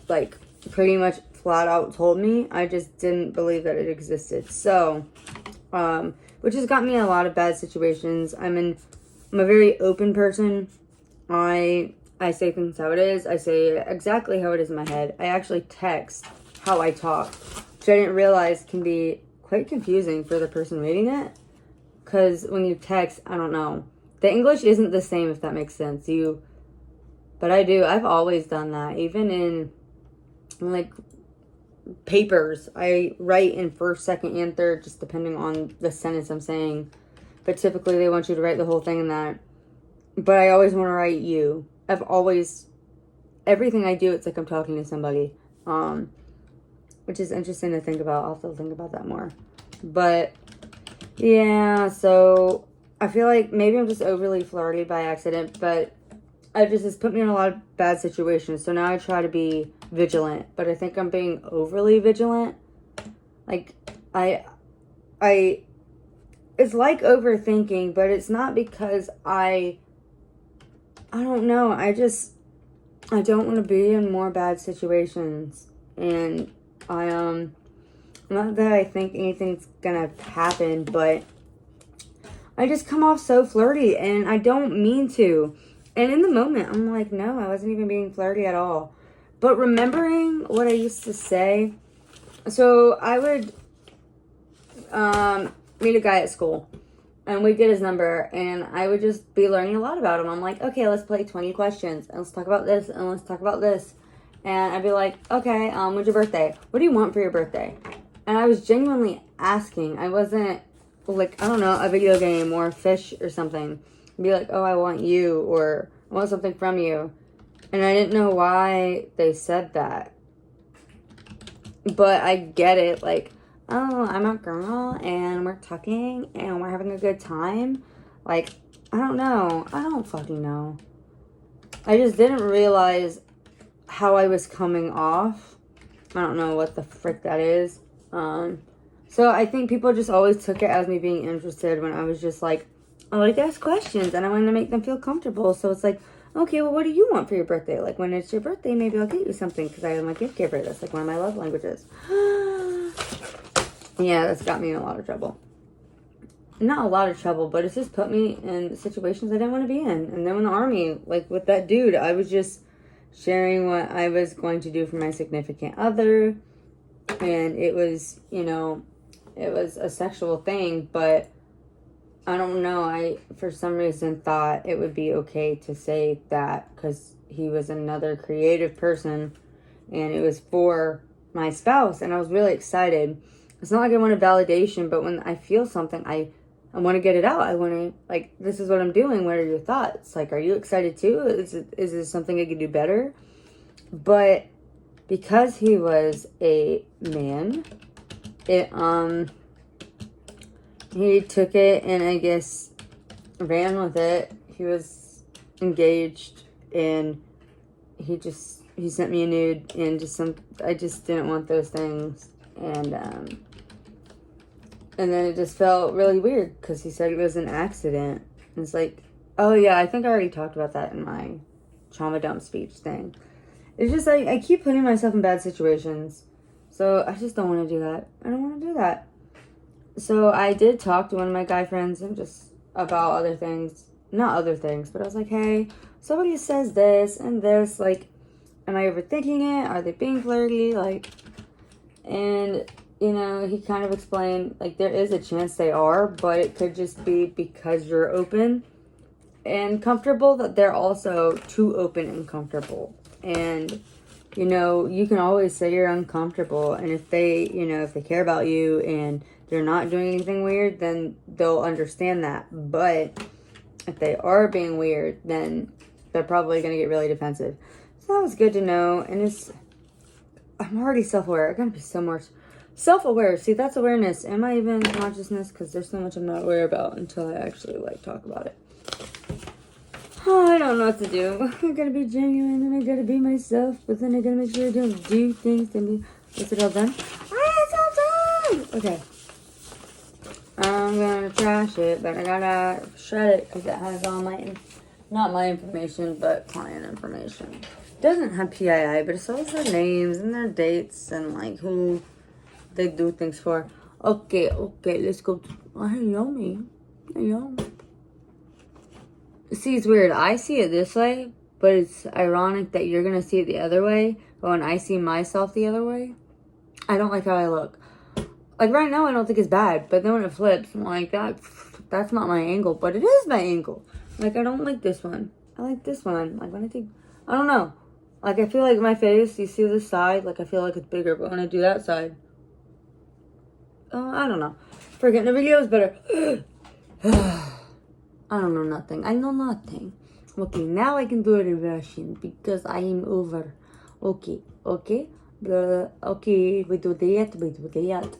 like, pretty much flat out told me, I just didn't believe that it existed. So, which has got me in a lot of bad situations. I'm a very open person. I say things how it is. I say exactly how it is in my head. I actually text how I talk, which I didn't realize can be quite confusing for the person reading it. Because when you text, I don't know. The English isn't the same, if that makes sense. But I do. I've always done that. Even in, like, papers. I write in first, second, and third, just depending on the sentence I'm saying. But typically they want you to write the whole thing in that. But I always want to write you. Everything I do, it's like I'm talking to somebody. Which is interesting to think about. I'll have to think about that more. But, yeah, so I feel like maybe I'm just overly flirty by accident. But it's put me in a lot of bad situations. So now I try to be vigilant. But I think I'm being overly vigilant. Like, it's like overthinking, but it's not because I don't know. I don't want to be in more bad situations. And not that I think anything's gonna happen, but I just come off so flirty, and I don't mean to. And in the moment, I'm like, no, I wasn't even being flirty at all. But remembering what I used to say, so I would, meet a guy at school, and we'd get his number, and I would just be learning a lot about him. I'm like, okay, let's play 20 questions, and let's talk about this, and let's talk about this. And I'd be like, okay, when's your birthday? What do you want for your birthday? And I was genuinely asking. I wasn't, like, I don't know, a video game or a fish or something. I'd be like, oh, I want you, or I want something from you. And I didn't know why they said that. But I get it, like, oh, I'm a girl, and we're talking, and we're having a good time. Like, I don't know. I don't fucking know. I just didn't realize how I was coming off. I don't know what the frick that is. So I think people just always took it as me being interested, when I was just like, I like to ask questions, and I wanted to make them feel comfortable. So it's like, okay, well, what do you want for your birthday? Like, when it's your birthday, maybe I'll get you something, because I am a gift giver. That's like one of my love languages. Yeah, that's got me in a lot of trouble. Not a lot of trouble, but it's just put me in situations I didn't want to be in. And then in the army, like with that dude, I was just sharing what I was going to do for my significant other. And it was, it was a sexual thing, but I don't know. I, for some reason, thought it would be okay to say that, because he was another creative person, and it was for my spouse, and I was really excited. It's not like I wanted validation, but when I feel something, I want to get it out. I want to, like, this is what I'm doing. What are your thoughts? Like, are you excited too? Is this something I could do better? But because he was a man, he took it, and I guess ran with it. He was engaged, and he sent me a nude, and I just didn't want those things. And then it just felt really weird, because he said it was an accident. And it's like, oh yeah, I think I already talked about that in my trauma dump speech thing. It's just like, I keep putting myself in bad situations. So I just don't want to do that. I don't want to do that. So I did talk to one of my guy friends, and just about other things. Not other things, but I was like, hey, somebody says this and this. Like, am I overthinking it? Are they being flirty? Like, and he kind of explained, like, there is a chance they are, but it could just be because you're open and comfortable, that they're also too open and comfortable. And, you can always say you're uncomfortable, and if they, if they care about you and they're not doing anything weird, then they'll understand that. But if they are being weird, then they're probably going to get really defensive. So that was good to know, and I'm already self-aware. I gotta be so Self-aware. See, that's awareness. Am I even consciousness? Because there's so much I'm not aware about until I actually, like, talk about it. Oh, I don't know what to do. I gotta be genuine and I gotta be myself, but then I gotta make sure I don't do things and be... Is it all done? Ah, it's all done! Okay. I'm gonna trash it, but I gotta shred it because it has all my... Not my information, but client information. It doesn't have PII, but it's all their names and their dates and, like, who they do things for. Okay, let's go. Hey, yummy. Hey, yum. See, it's weird. I see it this way, but it's ironic that you're gonna see it the other way. But when I see myself the other way, I don't like how I look. Like right now, I don't think it's bad, but then when it flips, I'm like, that's not my angle, but it is my angle. Like, I don't like this one. I like this one. Like, when I think, I don't know. Like, I feel like my face, you see this side, like, I feel like it's bigger, but when I do that side, I don't know. Forgetting the video is better. I don't know nothing. I know nothing. Okay, now I can do a reversion because I am over. Okay. Okay, we do that.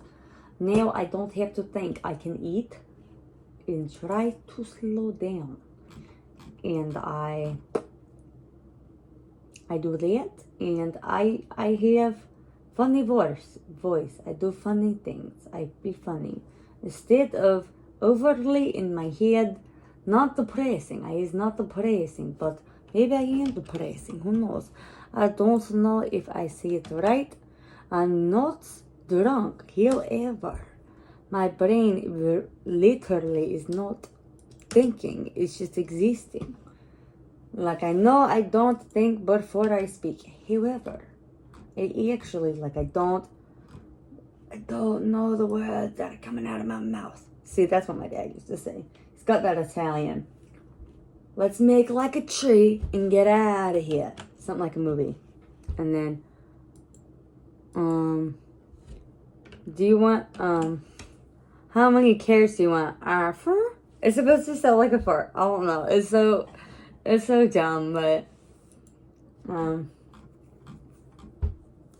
Now I don't have to think. I can eat and try to slow down. And I do that, and I have funny voice. I do funny things. I be funny instead of overly in my head. Not depressing. I is not depressing, but maybe I am depressing. Who knows? I don't know if I say it right. I'm not drunk. However, my brain literally is not thinking. It's just existing. Like, I know I don't think before I speak. However, it actually, like, I don't know the words that are coming out of my mouth. See, that's what my dad used to say. He's got that Italian. Let's make like a tree and get out of here. Something like a movie. And then, do you want, how many carrots do you want? It's supposed to sound like a fart. I don't know. It's so dumb, but,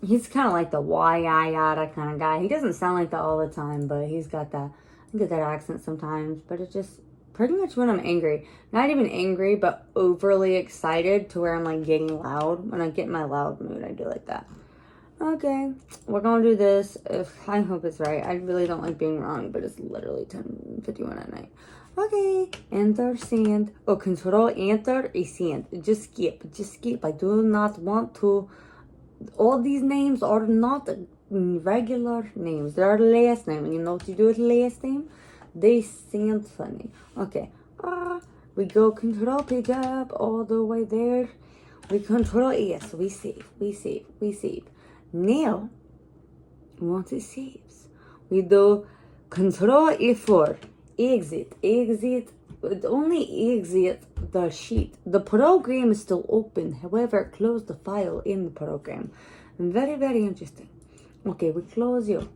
he's kind of like the yada kind of guy. He doesn't sound like that all the time, but he's got that, I get that accent sometimes, but it just, pretty much when I'm angry. Not even angry, but overly excited to where I'm like getting loud. When I get in my loud mood, I do like that. Okay, we're gonna do this. I hope it's right. I really don't like being wrong, but it's literally 10:51 at night. Okay, enter sand. Oh, control enter a sand. Just skip. I do not want to. All these names are not regular names. They are last name. And you know what you do with last name? They sound funny. Okay. We go control pick up all the way there. We control yes. We save. Now, once it saves, we do control F4. Exit. Only exit the sheet. The program is still open. However, close the file in the program. Very, very interesting. Okay, we close you.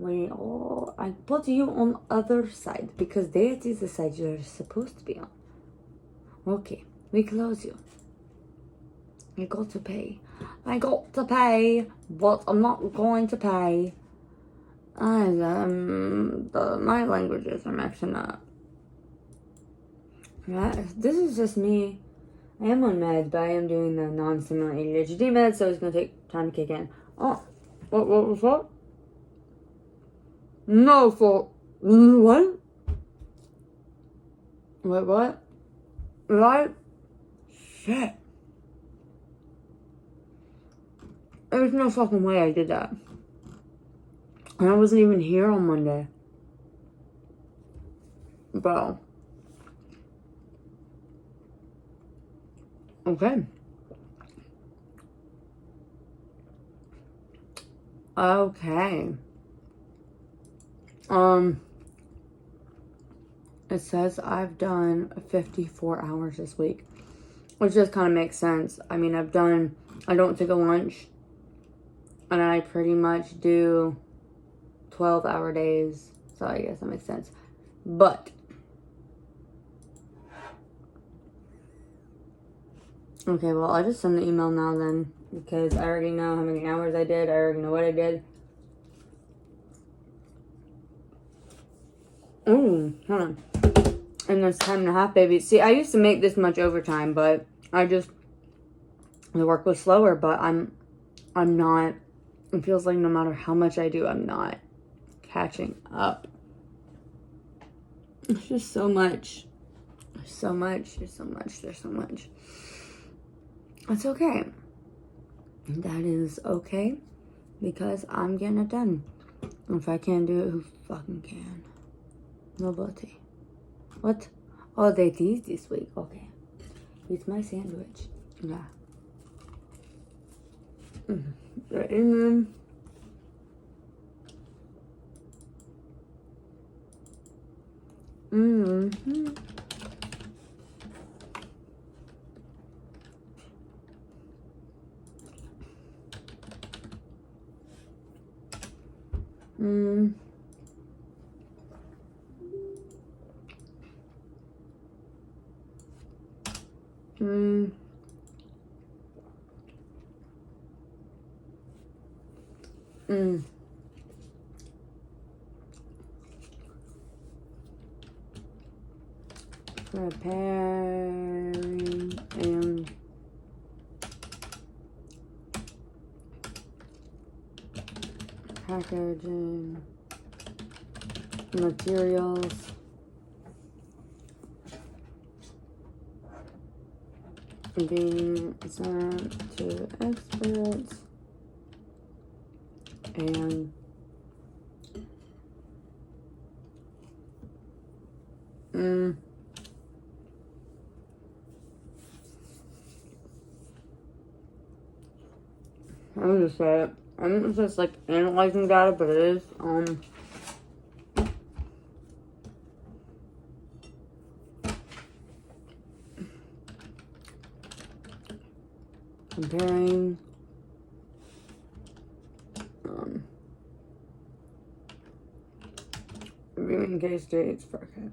I put you on other side because that is the side you're supposed to be on. Okay, we close you. I got to pay, but I'm not going to pay. My languages are mixing up. This is just me. I am on meds, but I am doing the non-stimulant ADHD meds, so it's gonna take time to kick in. Oh, what was that? No, for what? Wait, what? Right? Shit. There's no fucking way I did that. And I wasn't even here on Monday. Bro. Okay. It says I've done 54 hours this week, which just kind of makes sense. I mean, I don't take a lunch, and I pretty much do 12-hour days, so I guess that makes sense. But, okay, well, I'll just send the email now then, because I already know how many hours I did, I already know what I did. Oh, hold on. And this time and a half, baby. See, I used to make this much overtime, but the work was slower, but I'm not, it feels like no matter how much I do, I'm not catching up. It's just so much. There's so much. There's so much. There's so much. It's okay. That is okay because I'm getting it done. If I can't do it, who fucking can? Nobody. What? Oh, they teased this week. Okay. It's my sandwich. Yeah. Right in them. Mm-hmm. Mm. Mm. Mm. Preparing and packaging materials. Being sent to experts and I'm just say it. I'm just like analyzing data, but it is comparing reviewing case dates for okay.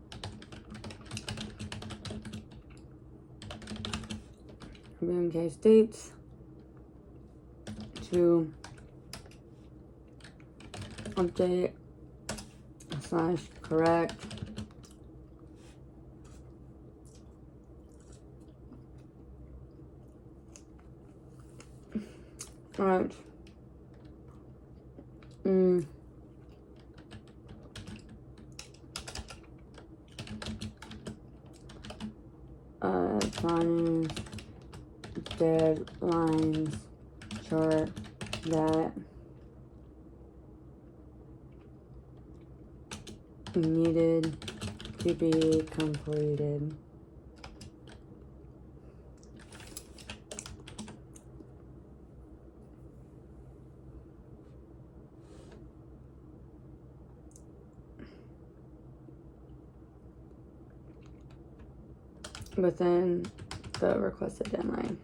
Reviewing case dates to update / correct alright. Finding deadlines chart that needed to be completed. Within the requested deadline.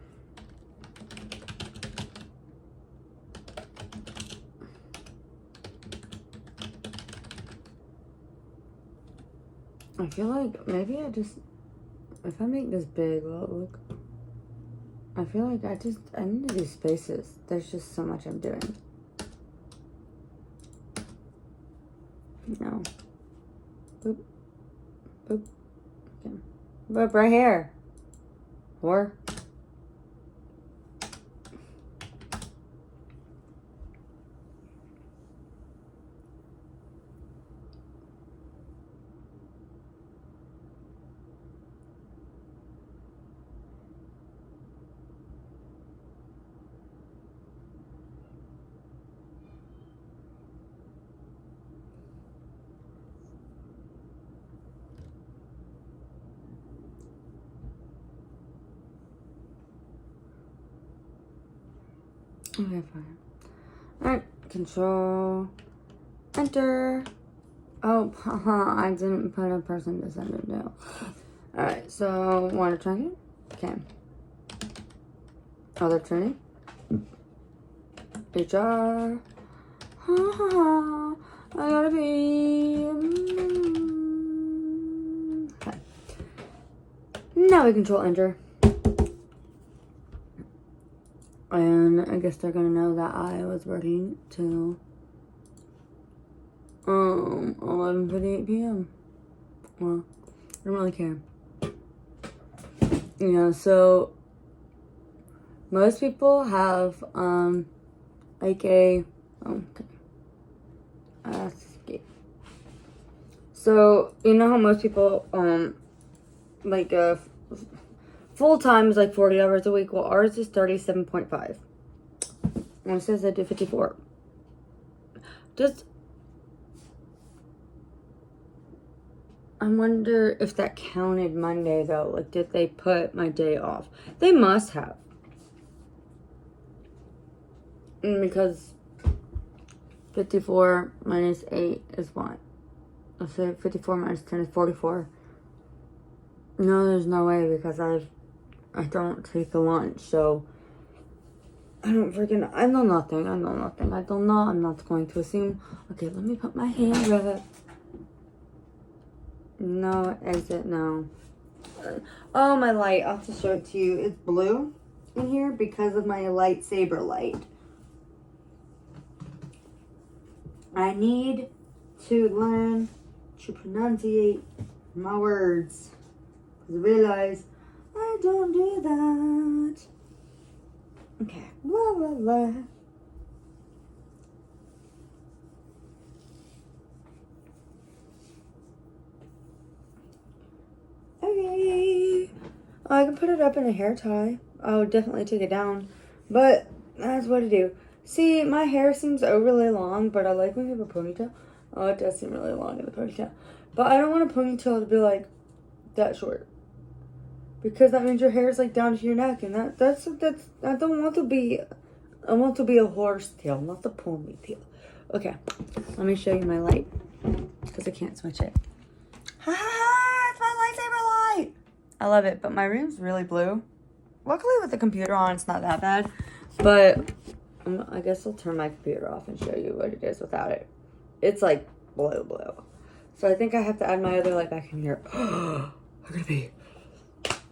I feel like maybe if I make this big, will it look? I feel like I need to do spaces. There's just so much I'm doing. No. Boop. Boop. Okay. Boop, right here. Or. Okay, fine. Alright, control, enter. Oh, I didn't put a person to send it to. Alright, so, want to try it? Okay. Other training. HR. I gotta be. Okay. Now we control enter. And I guess they're gonna know that I was working till 11:58 p.m. Well, I don't really care. You know, so most people have like a escape. So you know how most people like full time is like 40 hours a week. Well, ours is 37.5. And it says I do 54. Just I wonder if that counted Monday though. Like, did they put my day off? They must have. Because 54 minus 8 is what? Let's say 54 minus 10 is 44. No, there's no way because I don't take a lunch, so I know nothing. I know nothing. I don't know. I'm not going to assume. Okay, let me put my hand up. No, exit, no. Oh, my light. I'll have to show it to you. It's blue in here because of my lightsaber light. I need to learn to pronunciate my words. Because I realize I don't do that. Okay. Blah, blah, blah. Okay. I can put it up in a hair tie. I would definitely take it down. But that's what I do. See, my hair seems overly long, but I like when you have a ponytail. Oh, it does seem really long in the ponytail. But I don't want a ponytail to be like that short. Because that means your hair is like down to your neck. And that's I don't want to be, I want to be a horse tail, not the ponytail. Okay, let me show you my light. Because I can't switch it. Ha ha ha, it's my lightsaber light. I love it, but my room's really blue. Luckily with the computer on, it's not that bad. But I guess I'll turn my computer off and show you what it is without it. It's like blue. So I think I have to add my other light back in here. I'm gonna be.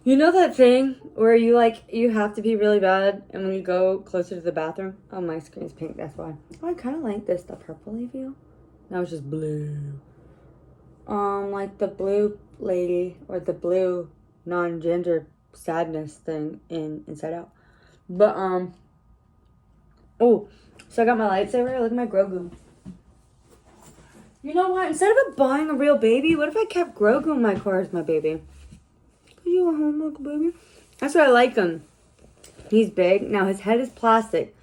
You know that thing where you have to pee really bad and when you go closer to the bathroom? Oh, my screen's pink, that's why. Oh, I kind of like this, the purpley feel. Now it's just blue. Like the blue lady or the blue non-gender sadness thing in Inside Out. But, oh, so I got my lightsaber. Look at my Grogu. You know what? Instead of buying a real baby, what if I kept Grogu in my car as my baby? Are you a homework baby? That's why I like him. He's big. Now his head is plastic.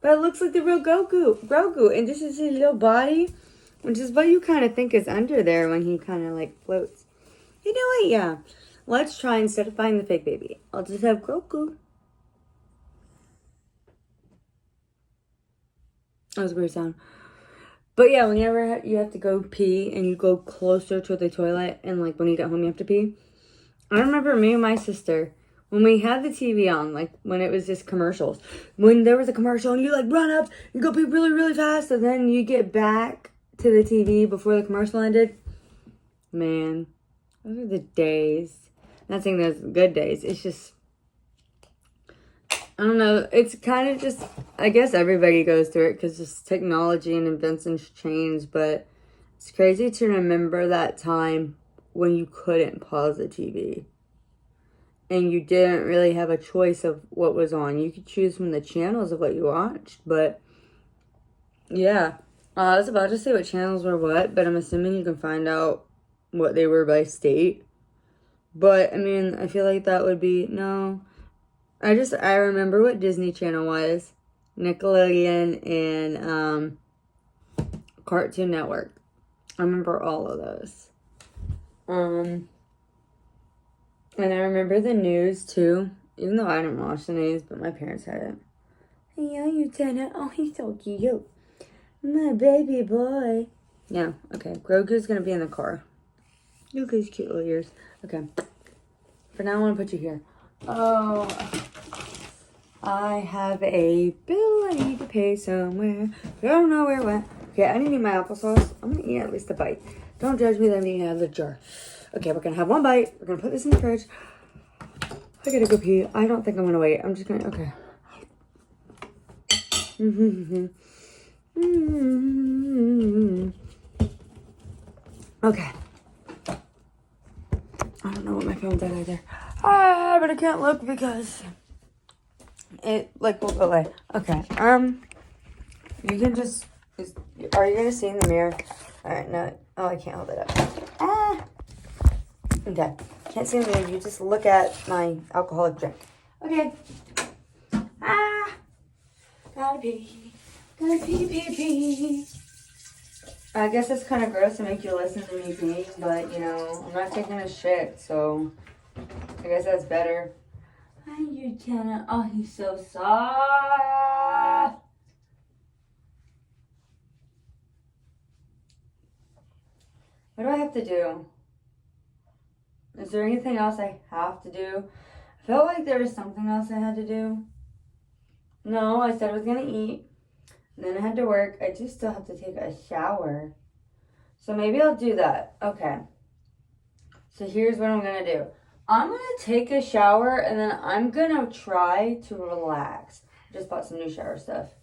But it looks like the real Grogu. And this is his little body. Which is what you kind of think is under there when he kind of like floats. You know what? Yeah. Let's try instead of buying the fake baby. I'll just have Grogu. That was a weird sound. But yeah, whenever you have to go pee and you go closer to the toilet and like when you get home you have to pee. I remember me and my sister, when we had the TV on, like when it was just commercials. When there was a commercial and you like run up and go pee really, really fast and then you get back to the TV before the commercial ended. Man, those are the days. Not saying those are good days. It's just, I don't know. It's kind of just, I guess everybody goes through it because just technology and inventions change. But it's crazy to remember that time when you couldn't pause the TV and you didn't really have a choice of what was on. You could choose from the channels of what you watched, but yeah. I was about to say what channels were what, but I'm assuming you can find out what they were by state. But, I mean, I feel like that would be, no. I remember what Disney Channel was. Nickelodeon and Cartoon Network. I remember all of those. And I remember the news too, even though I didn't watch the news, but my parents had it. Yeah, you Lieutenant. Oh, he's so cute. My baby boy. Yeah, okay. Grogu's gonna be in the car. Look at his cute little ears. Okay. For now, I want to put you here. Oh, I have a bill I need to pay somewhere. But I don't know where it went. Okay, I need to eat my applesauce. I'm gonna eat at least a bite. Don't judge me that I'm eating out of the jar. Okay, we're gonna have one bite. We're gonna put this in the fridge. I gotta go pee. I don't think I'm gonna wait. I'm just gonna, okay. Okay. I don't know what my phone's at either. Ah, but I can't look because it like will go away. Okay. You can just. Are you gonna see in the mirror? All right. No. Oh, I can't hold it up. Ah. Okay. Can't see in the mirror. You just look at my alcoholic drink. Okay. Ah. Gotta pee. Gotta pee. I guess it's kind of gross to make you listen to me pee, but you know, I'm not taking a shit, so I guess that's better. Hi, you Jenna. Oh, he's so soft. What do I have to do? Is there anything else I have to do? I felt like there was something else I had to do. No, I said I was gonna eat. Then I had to work. I do still have to take a shower. So maybe I'll do that. Okay. So here's what I'm going to do. I'm going to take a shower and then I'm going to try to relax. I just bought some new shower stuff.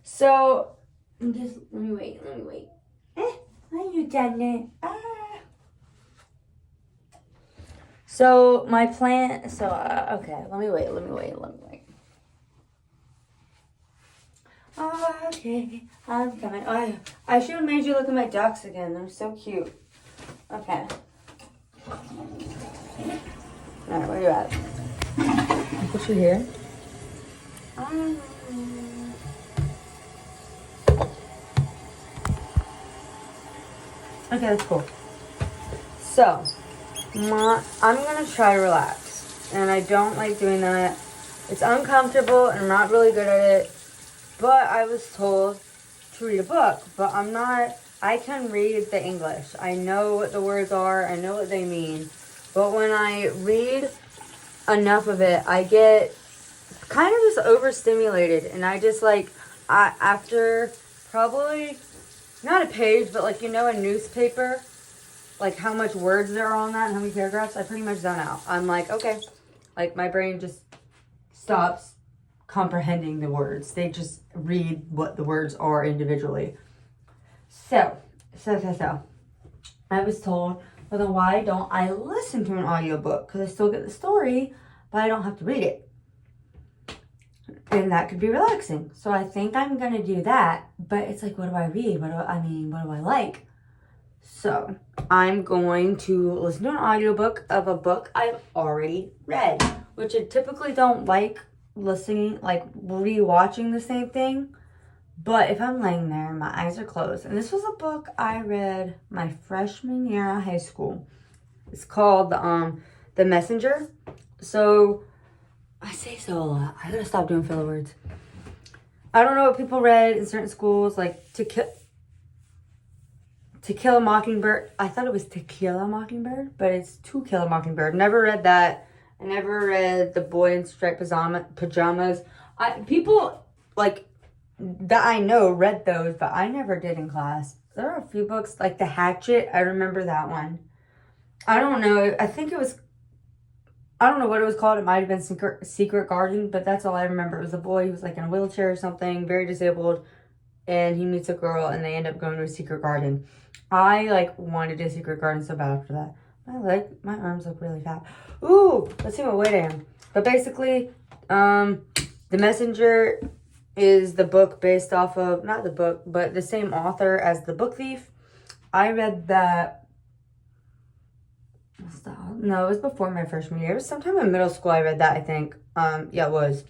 So, let me wait. Are you done it? Ah. So, my plan, okay, let me wait. Oh, okay, I'm coming. Oh, I should have made you look at my ducks again. They're so cute. Okay. Alright, where you at? Put you here. Okay, that's cool. So, I'm going to try to relax. And I don't like doing that. It's uncomfortable and I'm not really good at it. But I was told to read a book, but I can read the English. I know what the words are, I know what they mean. But when I read enough of it, I get kind of just overstimulated. And I just after probably, not a page, but like, you know, a newspaper, like how much words there are on that and how many paragraphs, I pretty much zone out. I'm like, okay, like my brain just stops comprehending the words. They just read what the words are individually. So. I was told, well then why don't I listen to an audiobook? Because I still get the story, but I don't have to read it. And that could be relaxing. So I think I'm going to do that. But it's like, what do I read? What do I like? So I'm going to listen to an audiobook of a book I've already read. Which I typically don't like listening, like rewatching the same thing. But if I'm laying there, my eyes are closed. And this was a book I read my freshman year of high school. It's called The Messenger. So, I say so a lot. I gotta stop doing filler words. I don't know what people read in certain schools, like To Kill a Mockingbird. I thought it was To Kill a Mockingbird, but it's To Kill a Mockingbird. Never read that. I never read The Boy in Striped Pajamas. People, like, that I know read those, but I never did in class. There are a few books, like The Hatchet. I remember that one. I don't know. I don't know what it was called. It might have been Secret Garden, but that's all I remember. It was a boy who was like in a wheelchair or something, very disabled, and he meets a girl, and they end up going to a secret garden. I wanted a secret garden so bad after that. My arms look really fat. Ooh, let's see what weight I am. But basically, The Messenger is the book based off of, not the book, but the same author as The Book Thief. I read that, no, it was before my freshman year. It was sometime in middle school I read that, I think. Yeah, it was.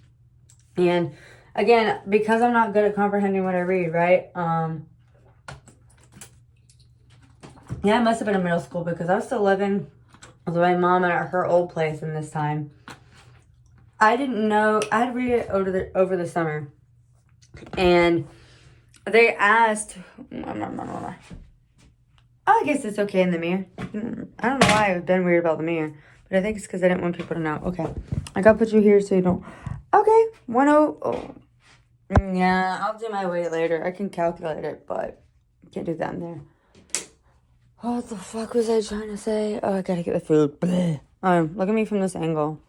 And again, because I'm not good at comprehending what I read, right? Yeah, it must have been in middle school because I was still living with my mom at her old place in this time. I didn't know, I had to read it over the summer. And they asked, I guess it's okay in the mirror. I don't know why I've been weird about the mirror, but I think it's because I didn't want people to know. Okay, I gotta put you here so you don't. Okay, 1:0. Yeah, I'll do my weight later. I can calculate it, but I can't do that in there. What the fuck was I trying to say? Oh, I gotta get the food. Look at me from this angle.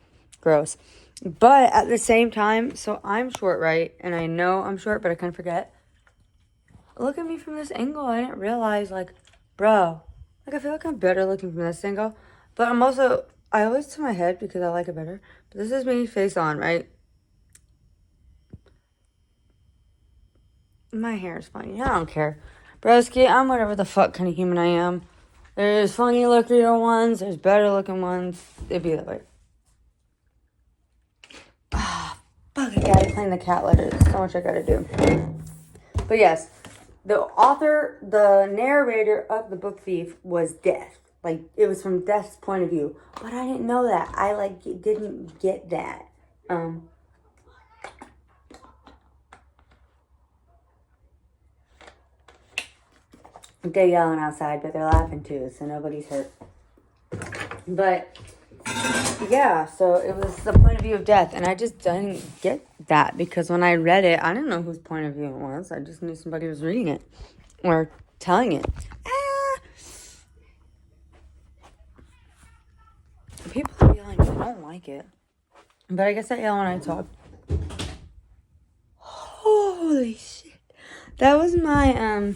Gross. But at the same time, so I'm short, right? And I know I'm short, but I kind of forget. Look at me from this angle. I didn't realize, bro, I feel like I'm better looking from this angle. But I'm also, I always to my head because I like it better. But this is me face on, right? My hair is funny. I don't care. Broski, I'm whatever the fuck kind of human I am. There's funny looking ones. There's better looking ones. It'd be that way. Ah, fuck, I gotta clean the cat litter. There's so much I gotta do. But yes, the author, the narrator of the book Thief was Death. Like, it was from Death's point of view. But I didn't know that. I, like, didn't get that. They're yelling outside, but they're laughing too, so nobody's hurt. But, yeah, so it was the point of view of Death, and I just didn't get that, because when I read it, I didn't know whose point of view it was. I just knew somebody was reading it, or telling it. People are yelling, I don't like it. But I guess I yell when I talk. Holy shit. That was my,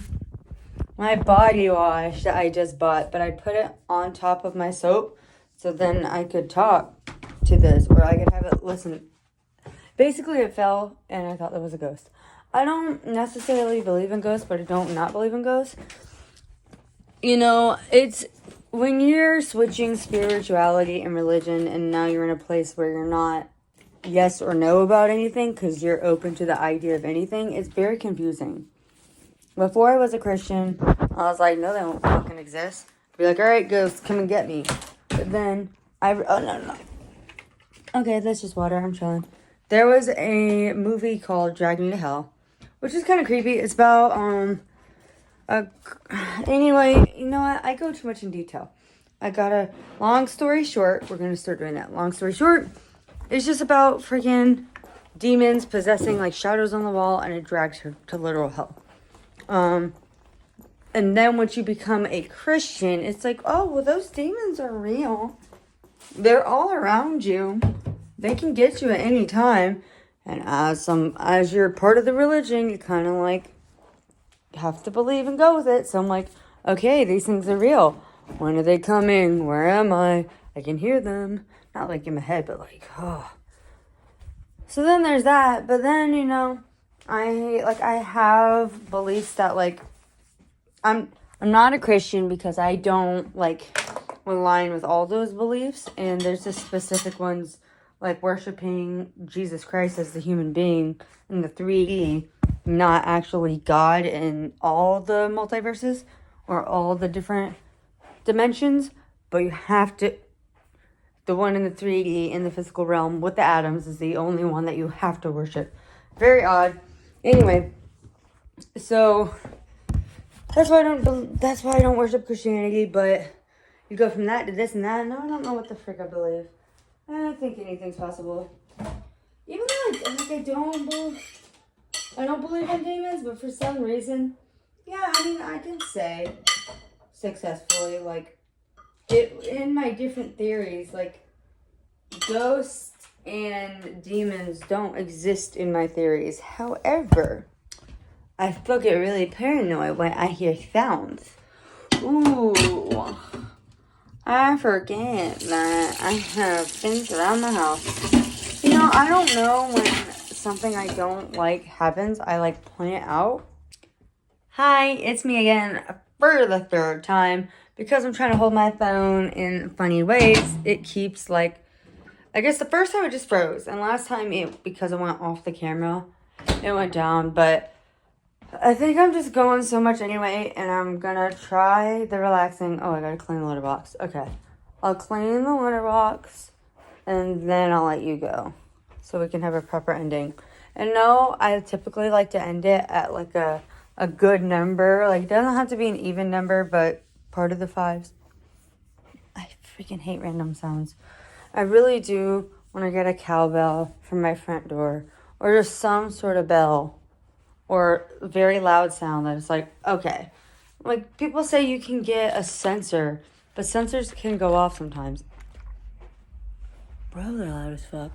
my body wash that I just bought, but I put it on top of my soap so then I could talk to this, or I could have it listen. Basically, it fell, and I thought there was a ghost. I don't necessarily believe in ghosts, but I don't not believe in ghosts. You know, it's when you're switching spirituality and religion, and now you're in a place where you're not yes or no about anything because you're open to the idea of anything, it's very confusing. Before I was a Christian, I was like, no, they don't fucking exist. Be like, all right, ghosts, come and get me. But then, no. Okay, that's just water. I'm chilling. There was a movie called Drag Me to Hell, which is kind of creepy. It's about, anyway, you know what? I go too much in detail. I got a long story short. We're going to start doing that. Long story short, it's just about freaking demons possessing, like, shadows on the wall, and it drags her to literal hell. And then once you become a Christian, it's like, oh, well, those demons are real. They're all around you. They can get you at any time. And as you're part of the religion, you kind of like have to believe and go with it. So I'm like, okay, these things are real. When are they coming? Where am I? I can hear them. Not like in my head, but like, oh. So then there's that. But then, you know, I have beliefs that, like, I'm not a Christian because I don't, like, align with all those beliefs. And there's just specific ones, like worshiping Jesus Christ as the human being in the 3D, not actually God in all the multiverses or all the different dimensions. But you have to, the one in the 3D in the physical realm with the atoms is the only one that you have to worship. Very odd. Anyway, so that's why I don't worship Christianity, but you go from that to this and that, and I don't know what the frick I believe. I don't think anything's possible. Even though I don't believe in demons, but for some reason, yeah, I mean, I can say successfully, like, in my different theories, like, ghosts and demons don't exist in my theories. However, I still get really paranoid when I hear sounds. Ooh. I forget that I have things around the house. You know, I don't know when something I don't like happens. I, like, point it out. Hi, it's me again for the third time. Because I'm trying to hold my phone in funny ways, it keeps, like, I guess the first time it just froze. And last time, because it went off the camera, it went down. But I think I'm just going so much anyway, and I'm gonna try the relaxing. Oh, I gotta clean the litter box. Okay. I'll clean the litter box, and then I'll let you go, so we can have a proper ending. And no, I typically like to end it at, like, a good number. Like, it doesn't have to be an even number, but part of the 5s. I freaking hate random sounds. I really do want to get a cowbell from my front door, or just some sort of bell. Or very loud sound that is like, okay. Like, people say you can get a sensor, but sensors can go off sometimes. Bro, they're loud as fuck.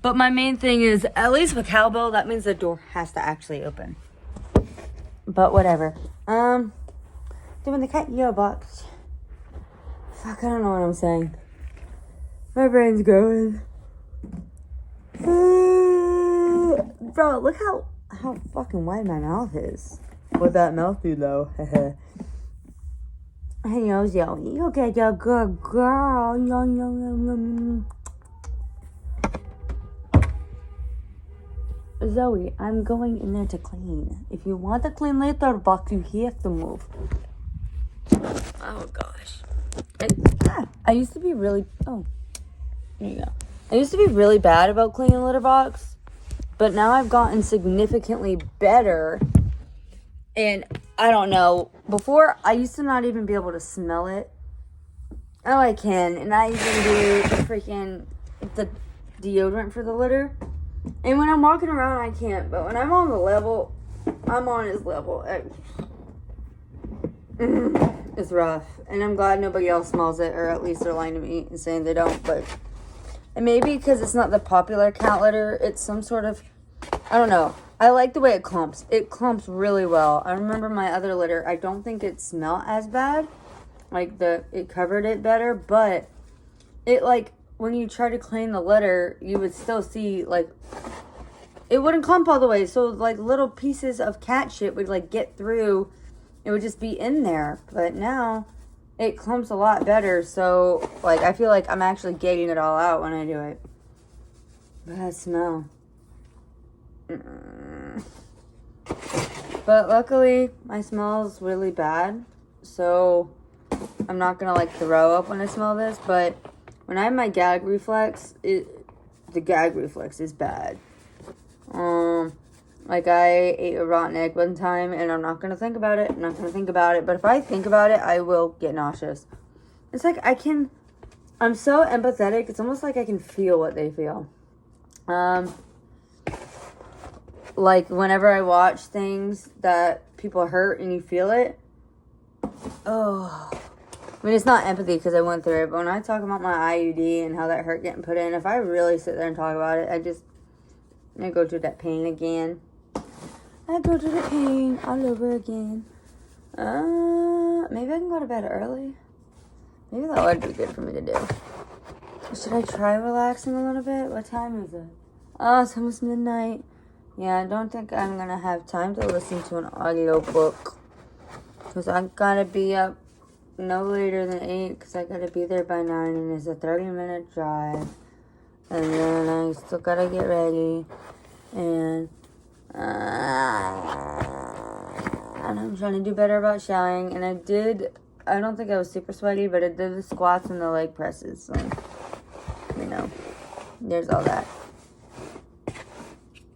But my main thing is, at least with cowbell, that means the door has to actually open. But whatever. Doing the cut yo box. Fuck, I don't know what I'm saying. My brain's going. Bro, look how fucking wide my mouth is. With that mouth do though. Hey, yo, Zoe, you get your good girl. Zoe, I'm going in there to clean. If you want to clean litter box, you have to move. Oh gosh. I used to be really. Oh, there you go. I used to be really bad about cleaning litter box, but now I've gotten significantly better. And I don't know. Before, I used to not even be able to smell it. Oh, I can. And I even do the deodorant for the litter. And when I'm walking around, I can't. But when I'm on the level, I'm on his level. It's rough. And I'm glad nobody else smells it. Or at least they're lying to me and saying they don't. But and maybe because it's not the popular cat litter. It's some sort of, I don't know. I like the way it clumps. It clumps really well. I remember my other litter. I don't think it smelled as bad. Like it covered it better. But it like, when you try to clean the litter, you would still see like, it wouldn't clump all the way. So like little pieces of cat shit would like get through. It would just be in there. But now it clumps a lot better. So like, I feel like I'm actually getting it all out when I do it. But that smell. But luckily my smell's really bad, so I'm not gonna like throw up when I smell this. But when I have my gag reflex, the gag reflex is bad. Like I ate a rotten egg one time and I'm not gonna think about it. But if I think about it, I will get nauseous. It's like I'm so empathetic. It's almost like I can feel what they feel. Like, whenever I watch things that people hurt and you feel it. Oh. I mean, it's not empathy because I went through it. But when I talk about my IUD and how that hurt getting put in, if I really sit there and talk about it, I go through that pain again. I go through the pain all over again. Maybe I can go to bed early. Maybe that would be good for me to do. Should I try relaxing a little bit? What time is it? Oh, it's almost midnight. Yeah, I don't think I'm going to have time to listen to an audiobook. Because I got to be up no later than 8. Because I got to be there by 9. And it's a 30-minute drive. And then I still got to get ready. And I'm trying to do better about showering. And I don't think I was super sweaty. But I did the squats and the leg presses. So, there's all that.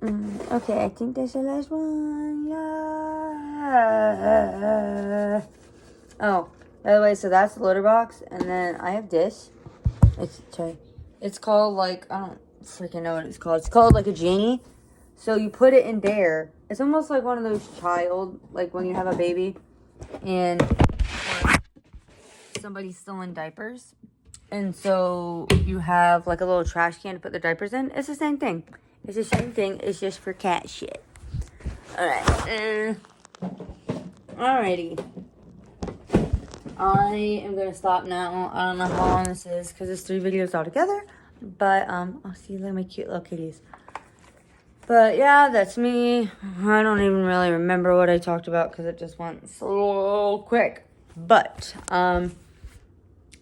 Okay, I think that's the last one. Yeah. Oh, by the way, so that's the litter box, and then I have this. It's called like, I don't freaking know what it's called. It's called like a genie. So you put it in there. It's almost like one of those like when you have a baby, and somebody's still in diapers, and so you have like a little trash can to put the diapers in. It's the same thing. It's the same thing. It's just for cat shit. Alright. Alrighty. I am going to stop now. I don't know how long this is because it's 3 videos altogether. But, I'll see you later, my cute little kitties. But, yeah, that's me. I don't even really remember what I talked about because it just went so quick. But,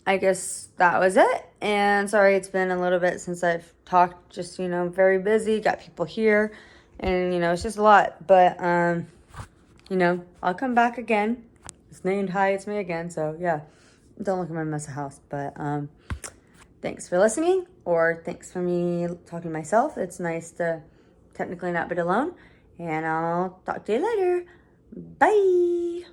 I guess that was it. And sorry, it's been a little bit since I've talked. Just, very busy. Got people here. And, it's just a lot. But, I'll come back again. It's named Hi, It's Me Again. So, yeah. Don't look at my mess of house. But, thanks for listening. Or thanks for me talking to myself. It's nice to technically not be alone. And I'll talk to you later. Bye.